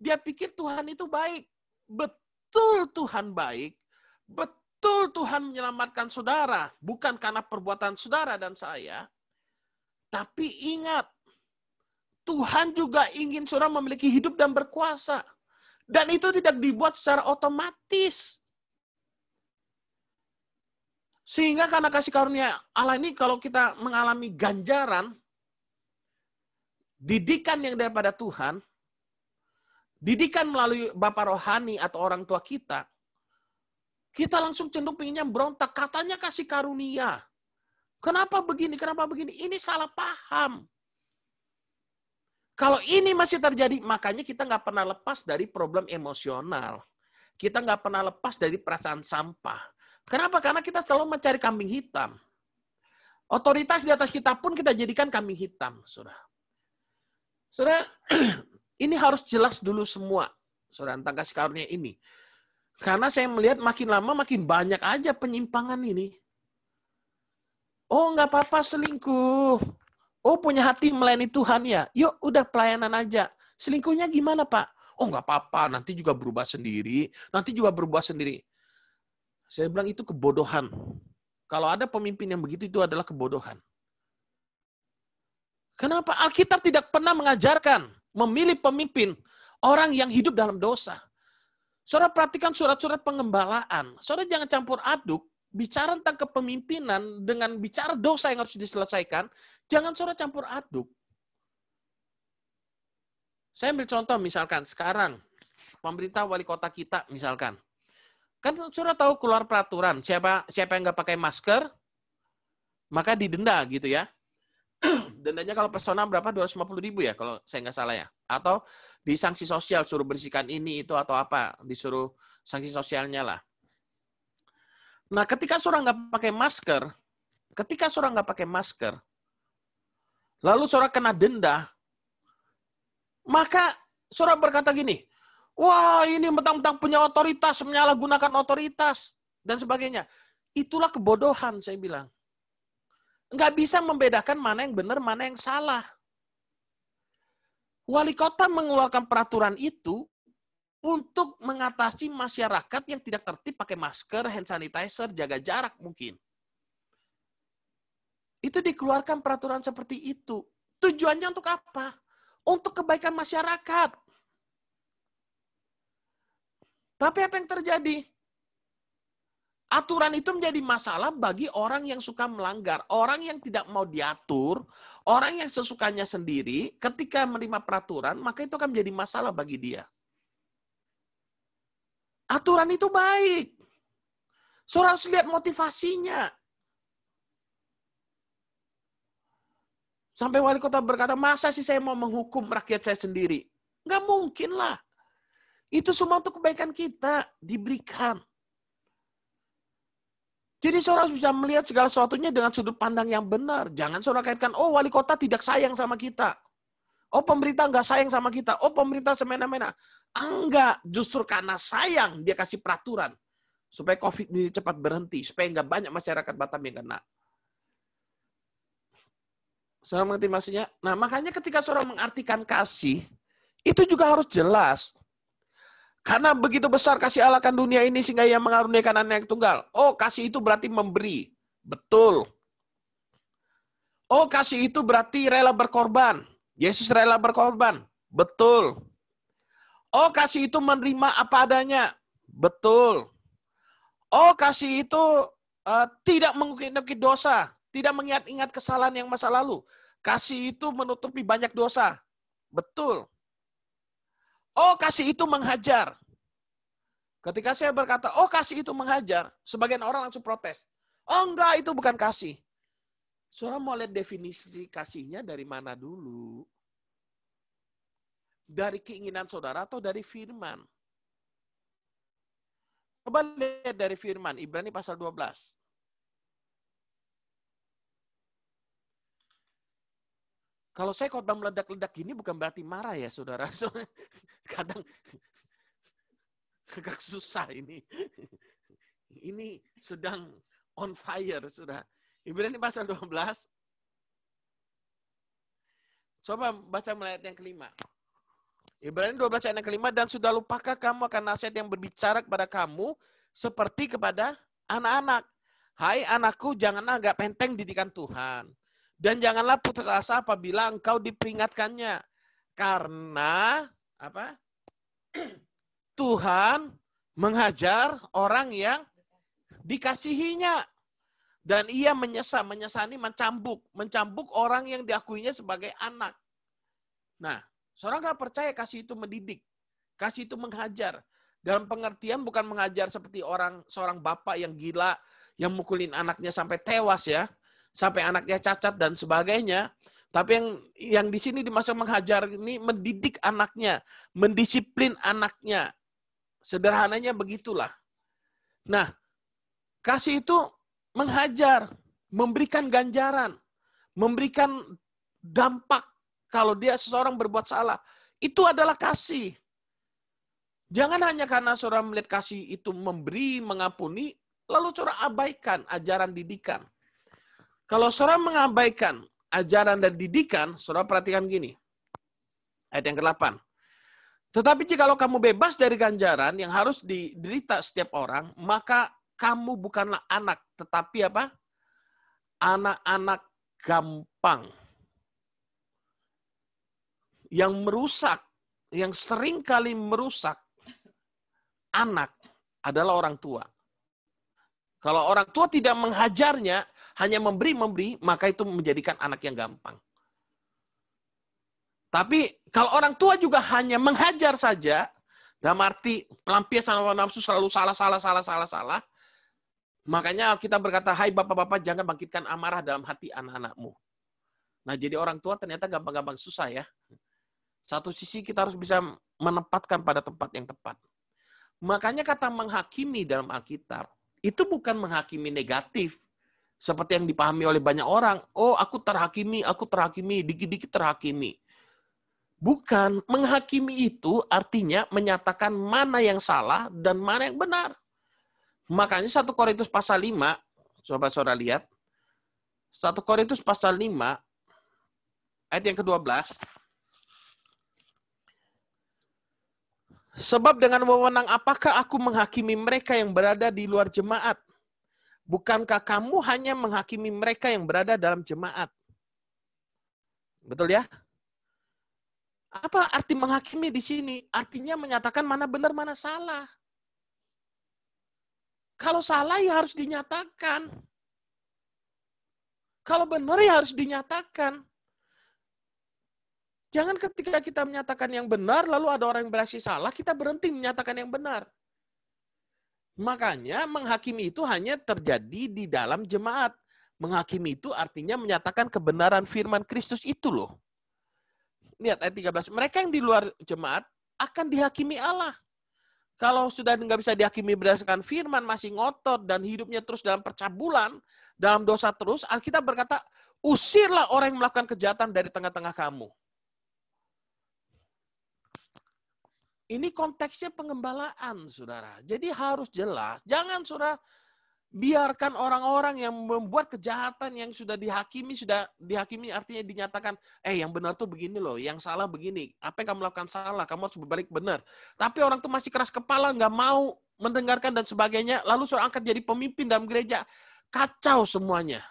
dia pikir Tuhan itu baik. Betul Tuhan baik. Betul Tuhan menyelamatkan saudara. Bukan karena perbuatan saudara dan saya. Tapi ingat, Tuhan juga ingin saudara memiliki hidup dan berkuasa. Dan itu tidak dibuat secara otomatis. Sehingga karena kasih karunia Allah ini, kalau kita mengalami ganjaran, didikan yang daripada Tuhan, didikan melalui Bapa rohani atau orang tua kita langsung cenderung pengennya berontak. Katanya kasih karunia. Kenapa begini? Kenapa begini? Ini salah paham. Kalau ini masih terjadi, makanya kita nggak pernah lepas dari problem emosional. Kita nggak pernah lepas dari perasaan sampah. Kenapa? Karena kita selalu mencari kambing hitam. Otoritas di atas kita pun kita jadikan kambing hitam, saudara. Saudara, ini harus jelas dulu semua, saudara, tentang kasih karunia ini. Karena saya melihat makin lama makin banyak aja penyimpangan ini. Oh, nggak apa-apa selingkuh. Oh, punya hati melayani Tuhan ya. Yuk, udah pelayanan aja. Selingkuhnya gimana, Pak? Oh, nggak apa-apa. Nanti juga berubah sendiri. Saya bilang itu kebodohan. Kalau ada pemimpin yang begitu, itu adalah kebodohan. Kenapa? Alkitab tidak pernah mengajarkan memilih pemimpin orang yang hidup dalam dosa. Saudara perhatikan surat-surat pengembalaan. Saudara jangan campur aduk bicara tentang kepemimpinan dengan bicara dosa yang harus diselesaikan. Jangan saudara campur aduk. Saya ambil contoh misalkan sekarang pemerintah wali kota kita misalkan. Kan saudara tahu keluar peraturan siapa yang nggak pakai masker maka didenda gitu ya. Dendanya kalau personal berapa? 250.000 ya kalau saya nggak salah ya. Atau di sanksi sosial suruh bersihkan ini itu atau apa, disuruh sanksi sosialnya lah. Nah, ketika saudara nggak pakai masker, lalu saudara kena denda, maka saudara berkata gini, wah ini mentang-mentang punya otoritas, menyalahgunakan otoritas, dan sebagainya. Itulah kebodohan, saya bilang. Nggak bisa membedakan mana yang benar, mana yang salah. Wali kota mengeluarkan peraturan itu untuk mengatasi masyarakat yang tidak tertib pakai masker, hand sanitizer, jaga jarak mungkin. Itu dikeluarkan peraturan seperti itu. Tujuannya untuk apa? Untuk kebaikan masyarakat. Tapi apa yang terjadi? Aturan itu menjadi masalah bagi orang yang suka melanggar. Orang yang tidak mau diatur, orang yang sesukanya sendiri, ketika menerima peraturan, maka itu akan menjadi masalah bagi dia. Aturan itu baik. Saudara harus lihat motivasinya. Sampai wali kota berkata, masa sih saya mau menghukum rakyat saya sendiri? Nggak mungkin lah. Itu semua untuk kebaikan kita, diberikan. Jadi saudara harus bisa melihat segala sesuatunya dengan sudut pandang yang benar. Jangan saudara kaitkan, oh wali kota tidak sayang sama kita. Oh pemerintah nggak sayang sama kita. Oh pemerintah semena-mena. Enggak, justru karena sayang dia kasih peraturan. Supaya COVID ini cepat berhenti. Supaya nggak banyak masyarakat Batam yang kena. Saudara mengerti maksudnya? Nah makanya ketika saudara mengartikan kasih, itu juga harus jelas. Karena begitu besar kasih Allah akan dunia ini sehingga ia mengaruniakan anak yang tunggal. Oh kasih itu berarti memberi. Betul. Oh kasih itu berarti rela berkorban. Yesus rela berkorban. Betul. Oh, kasih itu menerima apa adanya. Betul. Oh, kasih itu tidak mengungkit-ungkit dosa. Tidak mengingat-ingat kesalahan yang masa lalu. Kasih itu menutupi banyak dosa. Betul. Oh, kasih itu menghajar. Ketika saya berkata, oh kasih itu menghajar, sebagian orang langsung protes. Oh enggak, itu bukan kasih. Saudara mau lihat definisi kasihnya dari mana dulu? Dari keinginan saudara atau dari firman? Coba lihat dari firman, Ibrani pasal 12. Kalau saya khotbah meledak-ledak gini bukan berarti marah ya saudara. Kadang agak susah ini. Ini sedang on fire sudah. Ibrani pasal 12. Coba baca ayat yang kelima. Ibrani 12 ayat yang kelima, dan sudah lupakah kamu akan nasihat yang berbicara kepada kamu seperti kepada anak-anak. Hai anakku, janganlah agak penteng didikan Tuhan. Dan janganlah putus asa apabila engkau diperingatkannya. Karena apa? Tuhan menghajar orang yang dikasihinya. Dan ia menyesani, mencambuk orang yang diakuinya sebagai anak. Nah, seorang nggak percaya kasih itu mendidik. Kasih itu menghajar. Dalam pengertian bukan mengajar seperti seorang bapak yang gila, yang mukulin anaknya sampai tewas ya. Sampai anaknya cacat dan sebagainya. Tapi yang di sini dimaksud menghajar ini mendidik anaknya. Mendisiplin anaknya. Sederhananya begitulah. Nah, kasih itu menghajar, memberikan ganjaran, memberikan dampak kalau dia seseorang berbuat salah. Itu adalah kasih. Jangan hanya karena saudara melihat kasih itu memberi, mengampuni, lalu saudara abaikan ajaran didikan. Kalau saudara mengabaikan ajaran dan didikan, saudara perhatikan gini. Ayat yang ke-8. Tetapi jikalau kamu bebas dari ganjaran yang harus diderita setiap orang, maka kamu bukanlah anak, tetapi apa? Anak-anak gampang. Yang merusak, yang sering kali merusak anak adalah orang tua. Kalau orang tua tidak menghajarnya, hanya memberi, maka itu menjadikan anak yang gampang. Tapi kalau orang tua juga hanya menghajar saja, dalam arti pelampiasan hawa nafsu selalu salah. Makanya kita berkata, hai bapak-bapak jangan bangkitkan amarah dalam hati anak-anakmu. Nah jadi orang tua ternyata gampang-gampang susah ya. Satu sisi kita harus bisa menempatkan pada tempat yang tepat. Makanya kata menghakimi dalam Alkitab, itu bukan menghakimi negatif. Seperti yang dipahami oleh banyak orang. Oh aku terhakimi, dikit-dikit terhakimi. Bukan, menghakimi itu artinya menyatakan mana yang salah dan mana yang benar. Makanya 1 Korintus pasal 5, coba saudara lihat. 1 Korintus pasal 5, ayat yang ke-12. Sebab dengan wewenang apakah aku menghakimi mereka yang berada di luar jemaat? Bukankah kamu hanya menghakimi mereka yang berada dalam jemaat? Betul ya? Apa arti menghakimi di sini? Artinya menyatakan mana benar, mana salah. Kalau salah ya harus dinyatakan. Kalau benar ya harus dinyatakan. Jangan ketika kita menyatakan yang benar, lalu ada orang yang berhasil salah, kita berhenti menyatakan yang benar. Makanya menghakimi itu hanya terjadi di dalam jemaat. Menghakimi itu artinya menyatakan kebenaran firman Kristus itu loh. Lihat ayat 13. Mereka yang di luar jemaat akan dihakimi Allah. Kalau sudah nggak bisa dihakimi berdasarkan firman, masih ngotot dan hidupnya terus dalam percabulan, dalam dosa terus, Alkitab berkata, usirlah orang yang melakukan kejahatan dari tengah-tengah kamu. Ini konteksnya pengembalaan, saudara. Jadi harus jelas. Jangan, saudara, biarkan orang-orang yang membuat kejahatan yang sudah dihakimi artinya dinyatakan, yang benar tuh begini loh, yang salah begini. Apa yang kamu lakukan salah, kamu harus berbalik benar. Tapi orang tuh masih keras kepala, nggak mau mendengarkan dan sebagainya, lalu suruh angkat jadi pemimpin dalam gereja. Kacau semuanya.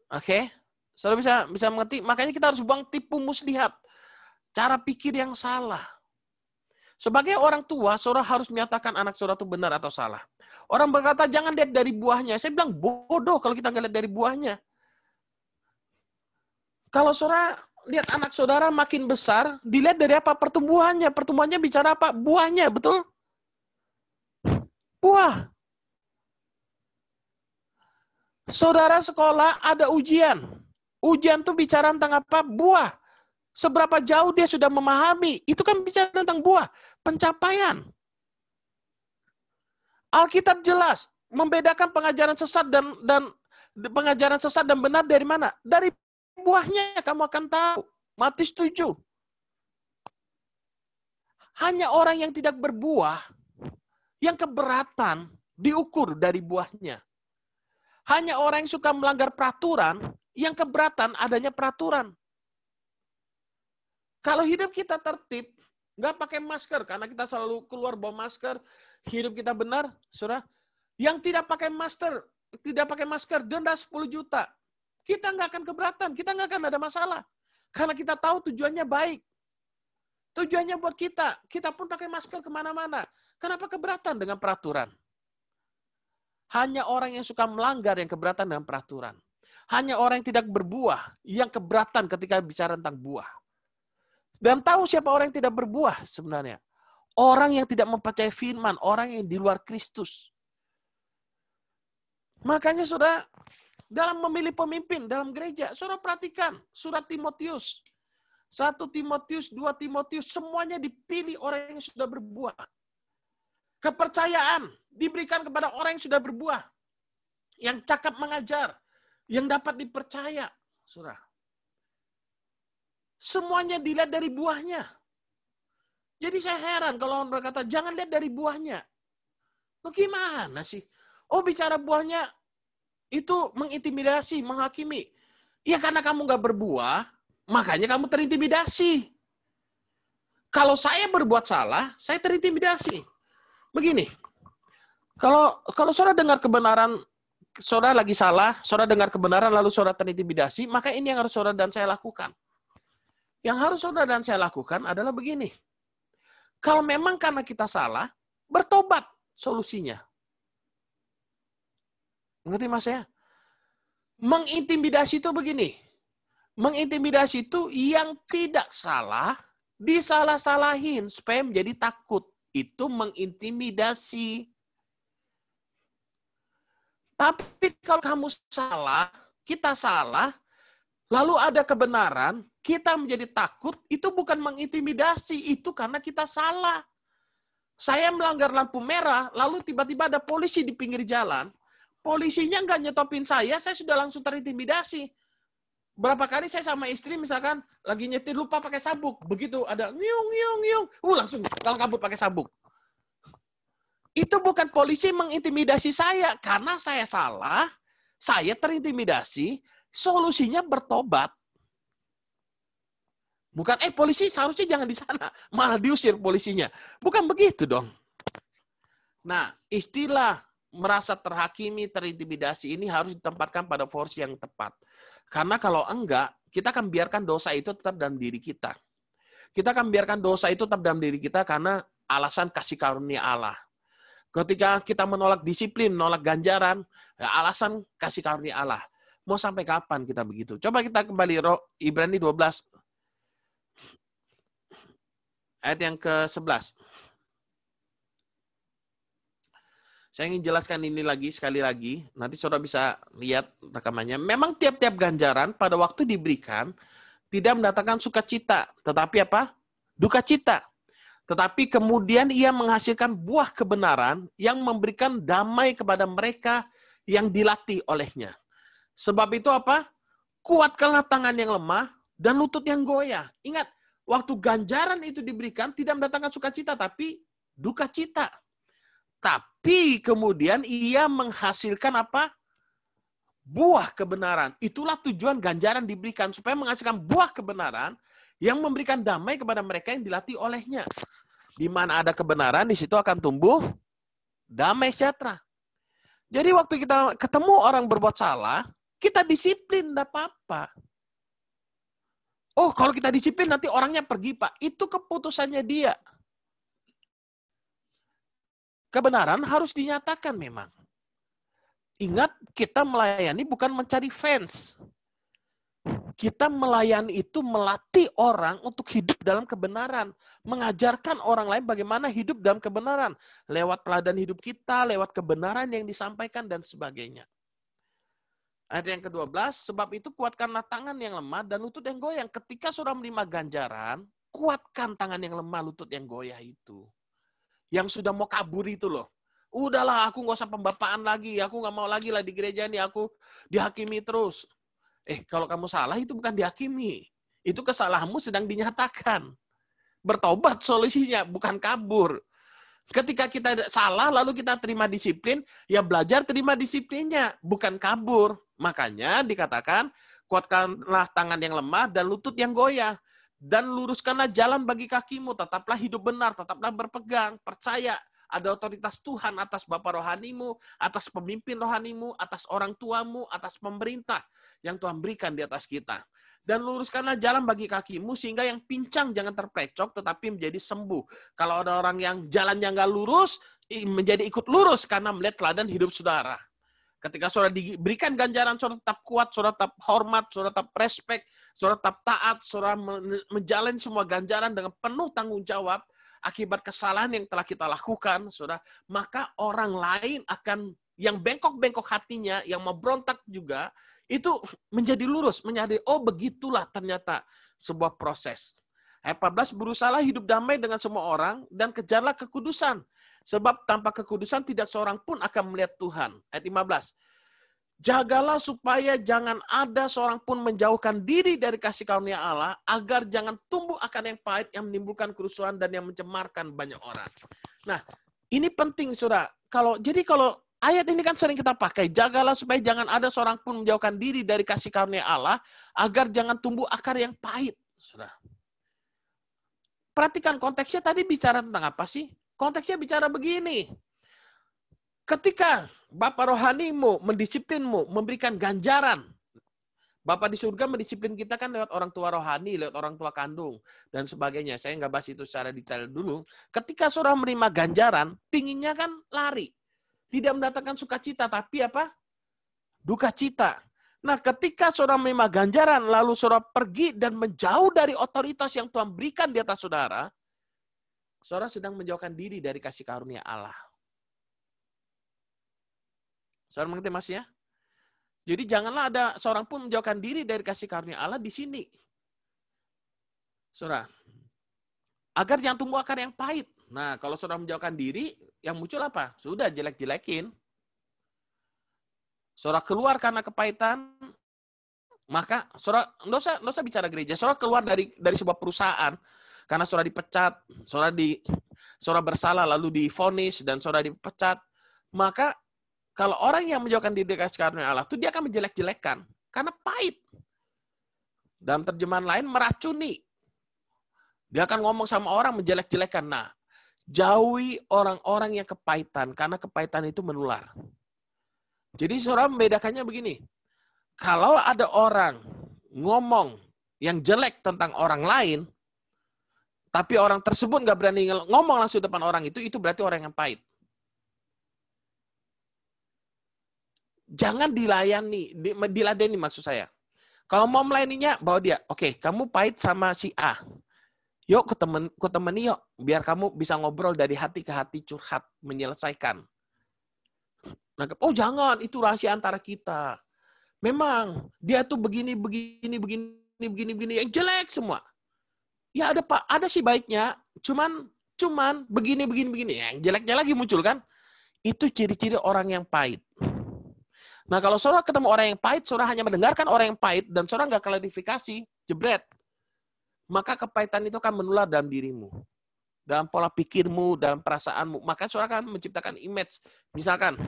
Oke? Saudara bisa mengerti? Makanya kita harus buang tipu muslihat. Cara pikir yang salah. Sebagai orang tua, saudara harus menyatakan anak saudara itu benar atau salah. Orang berkata, jangan lihat dari buahnya. Saya bilang, bodoh kalau kita nggak lihat dari buahnya. Kalau saudara lihat anak saudara makin besar, dilihat dari apa? Pertumbuhannya. Pertumbuhannya bicara apa? Buahnya, betul? Buah. Saudara sekolah ada ujian. Ujian itu bicara tentang apa? Buah. Seberapa jauh dia sudah memahami, itu kan bicara tentang buah, pencapaian. Alkitab jelas membedakan pengajaran sesat dan pengajaran sesat dan benar dari mana? Dari buahnya kamu akan tahu. Matius 7. Hanya orang yang tidak berbuah, yang keberatan diukur dari buahnya. Hanya orang yang suka melanggar peraturan, yang keberatan adanya peraturan. Kalau hidup kita tertib, nggak pakai masker, karena kita selalu keluar bawa masker, hidup kita benar, saudara. Yang tidak pakai masker, denda 10 juta. Kita nggak akan keberatan, kita nggak akan ada masalah. Karena kita tahu tujuannya baik. Tujuannya buat kita. Kita pun pakai masker kemana-mana. Kenapa keberatan dengan peraturan? Hanya orang yang suka melanggar yang keberatan dengan peraturan. Hanya orang yang tidak berbuah yang keberatan ketika bicara tentang buah. Dan tahu siapa orang yang tidak berbuah sebenarnya? Orang yang tidak mempercayai firman, orang yang di luar Kristus. Makanya saudara, dalam memilih pemimpin dalam gereja, saudara perhatikan surat Timotius. 1 Timotius, 2 Timotius, semuanya dipilih orang yang sudah berbuah. Kepercayaan diberikan kepada orang yang sudah berbuah. Yang cakap mengajar, yang dapat dipercaya. Saudara. Semuanya dilihat dari buahnya. Jadi saya heran kalau orang berkata, jangan lihat dari buahnya. Loh gimana sih? Oh bicara buahnya itu mengintimidasi, menghakimi. Ya karena kamu nggak berbuah, makanya kamu terintimidasi. Kalau saya berbuat salah, saya terintimidasi. Begini, kalau saudara dengar kebenaran, saudara lagi salah, saudara dengar kebenaran lalu saudara terintimidasi, maka ini yang harus saudara dan saya lakukan. Yang harus saudara dan saya lakukan adalah begini. Kalau memang karena kita salah, bertobat solusinya. Ngerti mas ya? Mengintimidasi itu begini. Mengintimidasi itu yang tidak salah, disalah-salahin supaya menjadi takut. Itu mengintimidasi. Tapi kalau kamu salah, kita salah, lalu ada kebenaran, kita menjadi takut, itu bukan mengintimidasi, itu karena kita salah. Saya melanggar lampu merah, lalu tiba-tiba ada polisi di pinggir jalan, polisinya nggak nyetopin saya sudah langsung terintimidasi. Berapa kali saya sama istri misalkan lagi nyetir lupa pakai sabuk, begitu ada ngiung, langsung kabur pakai sabuk. Itu bukan polisi mengintimidasi saya, karena saya salah, saya terintimidasi, solusinya bertobat. Bukan, polisi seharusnya jangan di sana, malah diusir polisinya. Bukan begitu dong. Nah, istilah merasa terhakimi, terintimidasi ini harus ditempatkan pada porsi yang tepat. Karena kalau enggak, kita akan biarkan dosa itu tetap dalam diri kita. Kita akan biarkan dosa itu tetap dalam diri kita karena alasan kasih karunia Allah. Ketika kita menolak disiplin, menolak ganjaran, alasan kasih karunia Allah. Mau sampai kapan kita begitu? Coba kita kembali Ibrani 12. Ayat yang ke-11. Saya ingin jelaskan ini sekali lagi. Nanti saudara bisa lihat rekamannya. Memang tiap-tiap ganjaran pada waktu diberikan, tidak mendatangkan sukacita. Tetapi apa? Duka cita. Tetapi kemudian ia menghasilkan buah kebenaran yang memberikan damai kepada mereka yang dilatih olehnya. Sebab itu apa? Kuatkanlah tangan yang lemah dan lutut yang goyah. Ingat, waktu ganjaran itu diberikan, tidak mendatangkan sukacita, tapi duka cita. Tapi kemudian ia menghasilkan apa? Buah kebenaran. Itulah tujuan ganjaran diberikan, supaya menghasilkan buah kebenaran yang memberikan damai kepada mereka yang dilatih olehnya. Di mana ada kebenaran, di situ akan tumbuh damai sejahtera. Jadi waktu kita ketemu orang berbuat salah, kita disiplin, tidak apa-apa. Oh, kalau kita disiplin nanti orangnya pergi, Pak. Itu keputusannya dia. Kebenaran harus dinyatakan memang. Ingat, kita melayani bukan mencari fans. Kita melayani itu melatih orang untuk hidup dalam kebenaran. Mengajarkan orang lain bagaimana hidup dalam kebenaran. Lewat teladan hidup kita, lewat kebenaran yang disampaikan, dan sebagainya. Ayat yang ke-12, sebab itu kuatkanlah tangan yang lemah dan lutut yang goyang. Ketika saudara menerima ganjaran, kuatkan tangan yang lemah, lutut yang goyah itu. Yang sudah mau kabur itu loh. Udahlah, aku nggak usah pembapaan lagi. Aku nggak mau lagi lah di gereja ini. Aku dihakimi terus. Kalau kamu salah itu bukan dihakimi. Itu kesalahanmu sedang dinyatakan. Bertobat solusinya, bukan kabur. Ketika kita salah, lalu kita terima disiplin, ya belajar terima disiplinnya, bukan kabur. Makanya dikatakan, kuatkanlah tangan yang lemah dan lutut yang goyah. Dan luruskanlah jalan bagi kakimu, tetaplah hidup benar, tetaplah berpegang, percaya. Ada otoritas Tuhan atas bapa rohanimu, atas pemimpin rohanimu, atas orang tuamu, atas pemerintah yang Tuhan berikan di atas kita. Dan luruskanlah jalan bagi kakimu sehingga yang pincang jangan terplecok tetapi menjadi sembuh. Kalau ada orang yang jalannya nggak lurus, menjadi ikut lurus karena melihat teladan hidup saudara. Ketika saudara diberikan ganjaran, saudara tetap kuat, saudara tetap hormat, saudara tetap respect, saudara tetap taat, saudara menjalani semua ganjaran dengan penuh tanggung jawab akibat kesalahan yang telah kita lakukan, saudara, maka orang lain akan yang bengkok-bengkok hatinya, yang mau berontak juga, itu menjadi lurus, menjadi, oh begitulah ternyata sebuah proses. Ayat 14, berusahalah hidup damai dengan semua orang dan kejarlah kekudusan. Sebab tanpa kekudusan tidak seorang pun akan melihat Tuhan. Ayat 15, jagalah supaya jangan ada seorang pun menjauhkan diri dari kasih karunia Allah, agar jangan tumbuh akar yang pahit yang menimbulkan kerusuhan dan yang mencemarkan banyak orang. Nah, ini penting, saudara. Jadi kalau ayat ini kan sering kita pakai, jagalah supaya jangan ada seorang pun menjauhkan diri dari kasih karunia Allah, agar jangan tumbuh akar yang pahit. Saudara. Perhatikan konteksnya tadi bicara tentang apa sih? Konteksnya bicara begini. Ketika Bapa rohanimu mendisiplinmu, memberikan ganjaran. Bapak di surga mendisiplin kita kan lewat orang tua rohani, lewat orang tua kandung, dan sebagainya. Saya nggak bahas itu secara detail dulu. Ketika saudara menerima ganjaran, pinginnya kan lari. Tidak mendatangkan sukacita, tapi apa? Duka cita. Nah, ketika saudara menerima ganjaran, lalu saudara pergi dan menjauh dari otoritas yang Tuhan berikan di atas saudara, saudara sedang menjauhkan diri dari kasih karunia Allah. Saudara mengerti maksudnya? Jadi janganlah ada seorang pun menjauhkan diri dari kasih karunia Allah di sini. Saudara, agar jangan tumbuh akar yang pahit. Nah, kalau saudara menjauhkan diri, yang muncul apa? Sudah jelek-jelekin. Saudara keluar karena kepahitan, maka saudara nggak usah bicara gereja. Saudara keluar dari sebuah perusahaan karena saudara dipecat, saudara bersalah lalu divonis dan saudara dipecat, maka kalau orang yang menjauhkan diri dari kasih karunia Allah itu dia akan menjelek-jelekan karena pahit. Dalam terjemahan lain meracuni. Dia akan ngomong sama orang menjelek-jelekan. Nah, jauhi orang-orang yang kepahitan karena kepahitan itu menular. Jadi saudara membedakannya begini. Kalau ada orang ngomong yang jelek tentang orang lain, tapi orang tersebut nggak berani ngomong langsung depan orang itu berarti orang yang pahit. Jangan diladeni maksud saya. Kalau mau melayaninya, bawa dia. Oke, kamu pahit sama si A. Yuk ketemani yuk. Biar kamu bisa ngobrol dari hati ke hati, curhat, menyelesaikan. Nah, oh jangan, itu rahasia antara kita. Memang, dia tuh begini, yang jelek semua. Ya ada Pak, ada sih baiknya. Cuman begini. Yang jeleknya lagi muncul kan. Itu ciri-ciri orang yang pahit. Nah, kalau saudara ketemu orang yang pahit, saudara hanya mendengarkan orang yang pahit, dan saudara nggak klarifikasi, jebret. Maka kepahitan itu akan menular dalam dirimu. Dalam pola pikirmu, dalam perasaanmu. Maka saudara akan menciptakan image. Misalkan,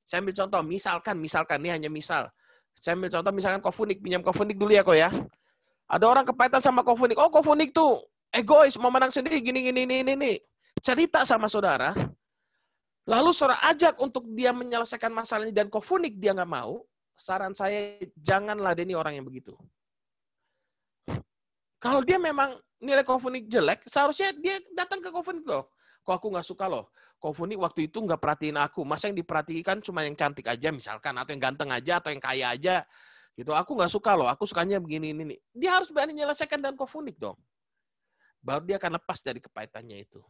saya ambil contoh, misalkan, ini hanya misal. Saya ambil contoh, misalkan Kofunik, pinjam Kofunik dulu ya, kok ya. Ada orang kepahitan sama Kofunik. Oh, Kofunik tuh egois, mau menang sendiri, gini. Cerita sama saudara, lalu saudara ajak untuk dia menyelesaikan masalah ini dan Kofunik dia nggak mau, saran saya jangan ladeni orang yang begitu. Kalau dia memang nilai Kofunik jelek, seharusnya dia datang ke Kofunik loh. Kok aku nggak suka loh. Kofunik waktu itu nggak perhatiin aku. Masa yang diperhatikan cuma yang cantik aja misalkan, atau yang ganteng aja, atau yang kaya aja. Gitu. Aku nggak suka loh. Aku sukanya begini ini. Dia harus berani menyelesaikan dan Kofunik dong. Baru dia akan lepas dari kepahitannya itu.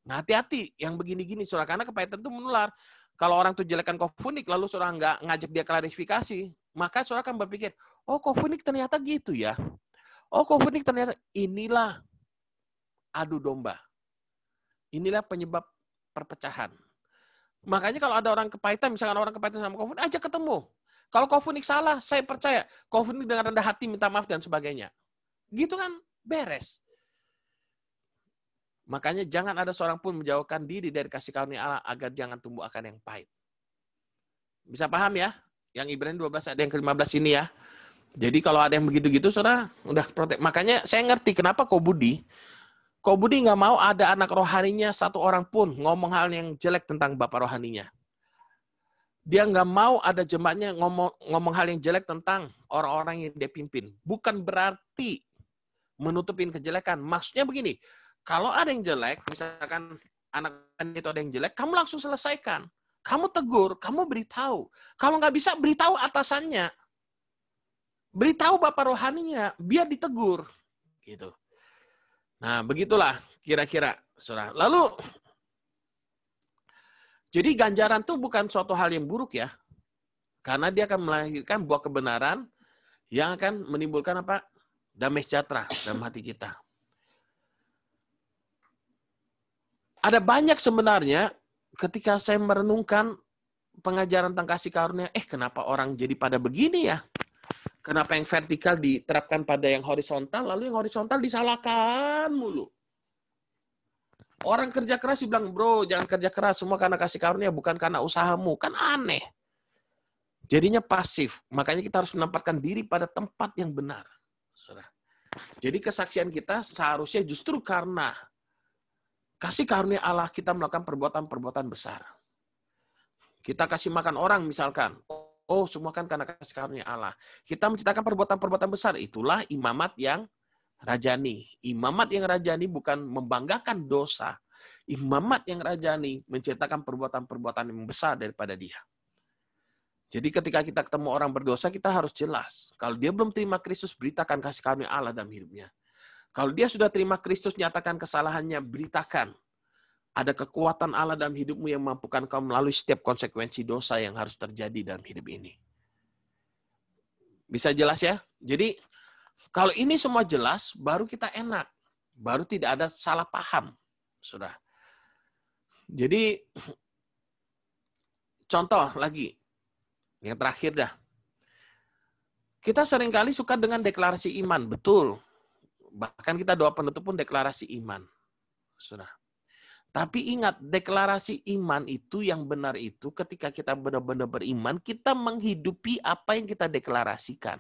Nah, hati-hati yang begini-gini, saudara, karena kepahitan itu menular. Kalau orang itu jelekan Kofunik, lalu saudara nggak ngajak dia klarifikasi, maka saudara akan berpikir, oh Kofunik ternyata gitu ya. Oh Kofunik ternyata inilah adu domba. Inilah penyebab perpecahan. Makanya kalau ada orang kepahitan, misalkan orang kepahitan sama Kofunik, ajak ketemu. Kalau Kofunik salah, saya percaya Kofunik dengan rendah hati minta maaf dan sebagainya. Gitu kan beres. Makanya jangan ada seorang pun menjauhkan diri dari kasih karunia Allah agar jangan tumbuh akar yang pahit. Bisa paham ya? Yang Ibrani 12 ada yang ke-15 ini ya. Jadi kalau ada yang begitu-gitu, saudara, udah protek. Makanya saya ngerti kenapa Ko Budi nggak mau ada anak rohaninya satu orang pun ngomong hal yang jelek tentang bapak rohaninya. Dia nggak mau ada jemaatnya ngomong hal yang jelek tentang orang-orang yang dia pimpin. Bukan berarti menutupin kejelekan. Maksudnya begini, kalau ada yang jelek, misalkan anak itu ada yang jelek, kamu langsung selesaikan. Kamu tegur, kamu beritahu. Kalau nggak bisa, beritahu atasannya. Beritahu bapak rohaninya, biar ditegur. Gitu. Nah, begitulah kira-kira, saudara. Lalu, jadi ganjaran itu bukan suatu hal yang buruk ya. Karena dia akan melahirkan buah kebenaran yang akan menimbulkan apa? Damai sejahtera dalam hati kita. Ada banyak sebenarnya ketika saya merenungkan pengajaran tentang kasih karunia, kenapa orang jadi pada begini ya? Kenapa yang vertikal diterapkan pada yang horizontal, lalu yang horizontal disalahkan mulu. Orang kerja keras dibilang, bro, jangan kerja keras, semua karena kasih karunia, bukan karena usahamu. Kan aneh. Jadinya pasif. Makanya kita harus menempatkan diri pada tempat yang benar. Jadi kesaksian kita seharusnya justru karena kasih karunia Allah kita melakukan perbuatan-perbuatan besar. Kita kasih makan orang misalkan. Oh, semua kan karena kasih karunia Allah. Kita menciptakan perbuatan-perbuatan besar. Itulah imamat yang rajani. Imamat yang rajani bukan membanggakan dosa. Imamat yang rajani menciptakan perbuatan-perbuatan yang besar daripada dia. Jadi ketika kita ketemu orang berdosa, kita harus jelas. Kalau dia belum terima Kristus, beritakan kasih karunia Allah dalam hidupnya. Kalau dia sudah terima Kristus, nyatakan kesalahannya, beritakan. Ada kekuatan Allah dalam hidupmu yang mampukan kau melalui setiap konsekuensi dosa yang harus terjadi dalam hidup ini. Bisa jelas ya? Jadi, kalau ini semua jelas, baru kita enak. Baru tidak ada salah paham. Sudah. Jadi, contoh lagi. Yang terakhir dah. Kita seringkali suka dengan deklarasi iman. Betul. Bahkan kita doa penutup pun deklarasi iman. Sudah. Tapi ingat, deklarasi iman itu yang benar itu ketika kita benar-benar beriman, kita menghidupi apa yang kita deklarasikan.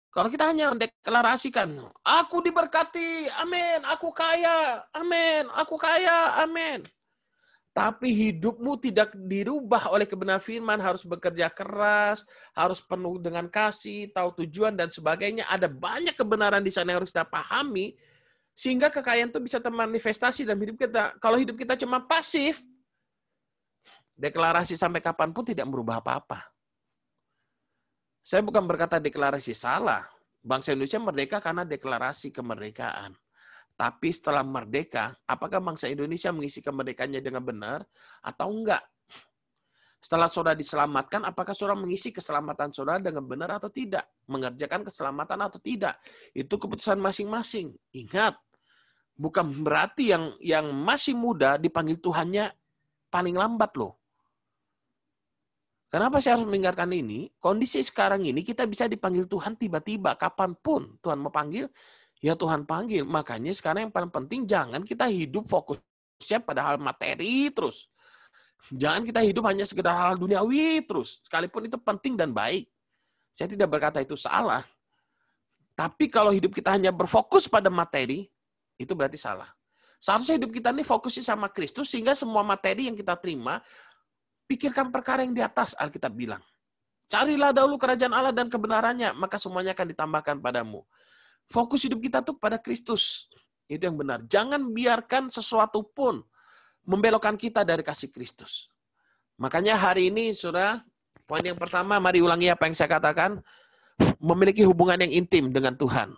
Kalau kita hanya mendeklarasikan, aku diberkati, amin, aku kaya, amin, aku kaya, amin. Tapi hidupmu tidak dirubah oleh kebenaran firman, harus bekerja keras, harus penuh dengan kasih, tahu tujuan, dan sebagainya. Ada banyak kebenaran di sana yang harus kita pahami, sehingga kekayaan itu bisa termanifestasi dalam hidup kita. Kalau hidup kita cuma pasif, deklarasi sampai kapanpun tidak merubah apa-apa. Saya bukan berkata deklarasi salah. Bangsa Indonesia merdeka karena deklarasi kemerdekaan. Tapi setelah merdeka, apakah bangsa Indonesia mengisi kemerdekaannya dengan benar atau enggak? Setelah saudara diselamatkan, apakah saudara mengisi keselamatan saudara dengan benar atau tidak? Mengerjakan keselamatan atau tidak? Itu keputusan masing-masing. Ingat, bukan berarti yang masih muda dipanggil Tuhannya paling lambat loh. Kenapa saya harus mengingatkan ini? Kondisi sekarang ini kita bisa dipanggil Tuhan tiba-tiba, kapanpun Tuhan mau panggil, ya Tuhan panggil. Makanya sekarang yang paling penting jangan kita hidup fokusnya pada hal materi terus. Jangan kita hidup hanya sekedar hal duniawi terus. Sekalipun itu penting dan baik. Saya tidak berkata itu salah. Tapi kalau hidup kita hanya berfokus pada materi, itu berarti salah. Seharusnya hidup kita ini fokusnya sama Kristus, sehingga semua materi yang kita terima, pikirkan perkara yang di atas, Alkitab bilang. Carilah dahulu kerajaan Allah dan kebenarannya, maka semuanya akan ditambahkan padamu. Fokus hidup kita tuh pada Kristus. Itu yang benar. Jangan biarkan sesuatu pun membelokkan kita dari kasih Kristus. Makanya hari ini, saudara, poin yang pertama, mari ulangi apa yang saya katakan. Memiliki hubungan yang intim dengan Tuhan.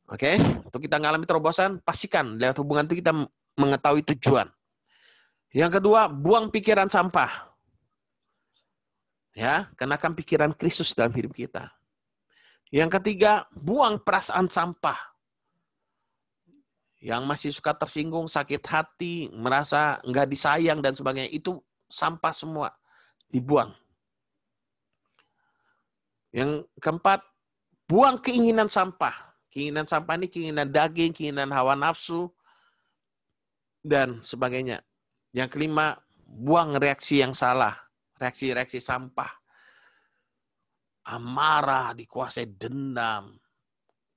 Oke, untuk kita mengalami terobosan, pastikan lewat hubungan itu kita mengetahui tujuan. Yang kedua, buang pikiran sampah. Ya, kenakan pikiran Kristus dalam hidup kita. Yang ketiga, buang perasaan sampah. Yang masih suka tersinggung, sakit hati, merasa nggak disayang dan sebagainya, itu sampah semua dibuang. Yang keempat, buang keinginan sampah. Keinginan sampah ini keinginan daging, keinginan hawa nafsu, dan sebagainya. Yang kelima, buang reaksi yang salah. Reaksi-reaksi sampah. Amarah, dikuasai dendam,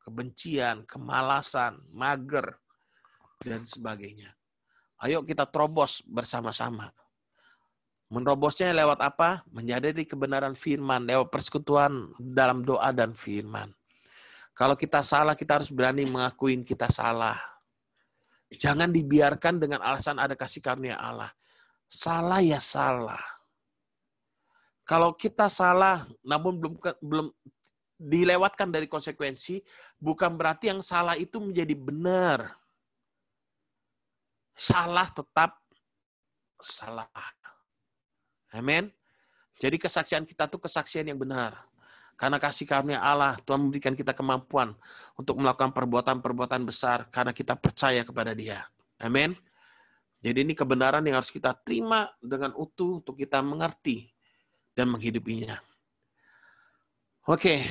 kebencian, kemalasan, mager, dan sebagainya. Ayo kita terobos bersama-sama. Menerobosnya lewat apa? Menyadari kebenaran firman, lewat persekutuan dalam doa dan firman. Kalau kita salah, kita harus berani mengakuin kita salah. Jangan dibiarkan dengan alasan ada kasih karunia Allah. Salah ya salah. Kalau kita salah, namun belum dilewatkan dari konsekuensi, bukan berarti yang salah itu menjadi benar. Salah tetap salah. Amin. Jadi kesaksian kita tuh kesaksian yang benar. Karena kasih karunia Allah, Tuhan memberikan kita kemampuan untuk melakukan perbuatan-perbuatan besar karena kita percaya kepada Dia. Amin. Jadi ini kebenaran yang harus kita terima dengan utuh untuk kita mengerti dan menghidupinya. Oke,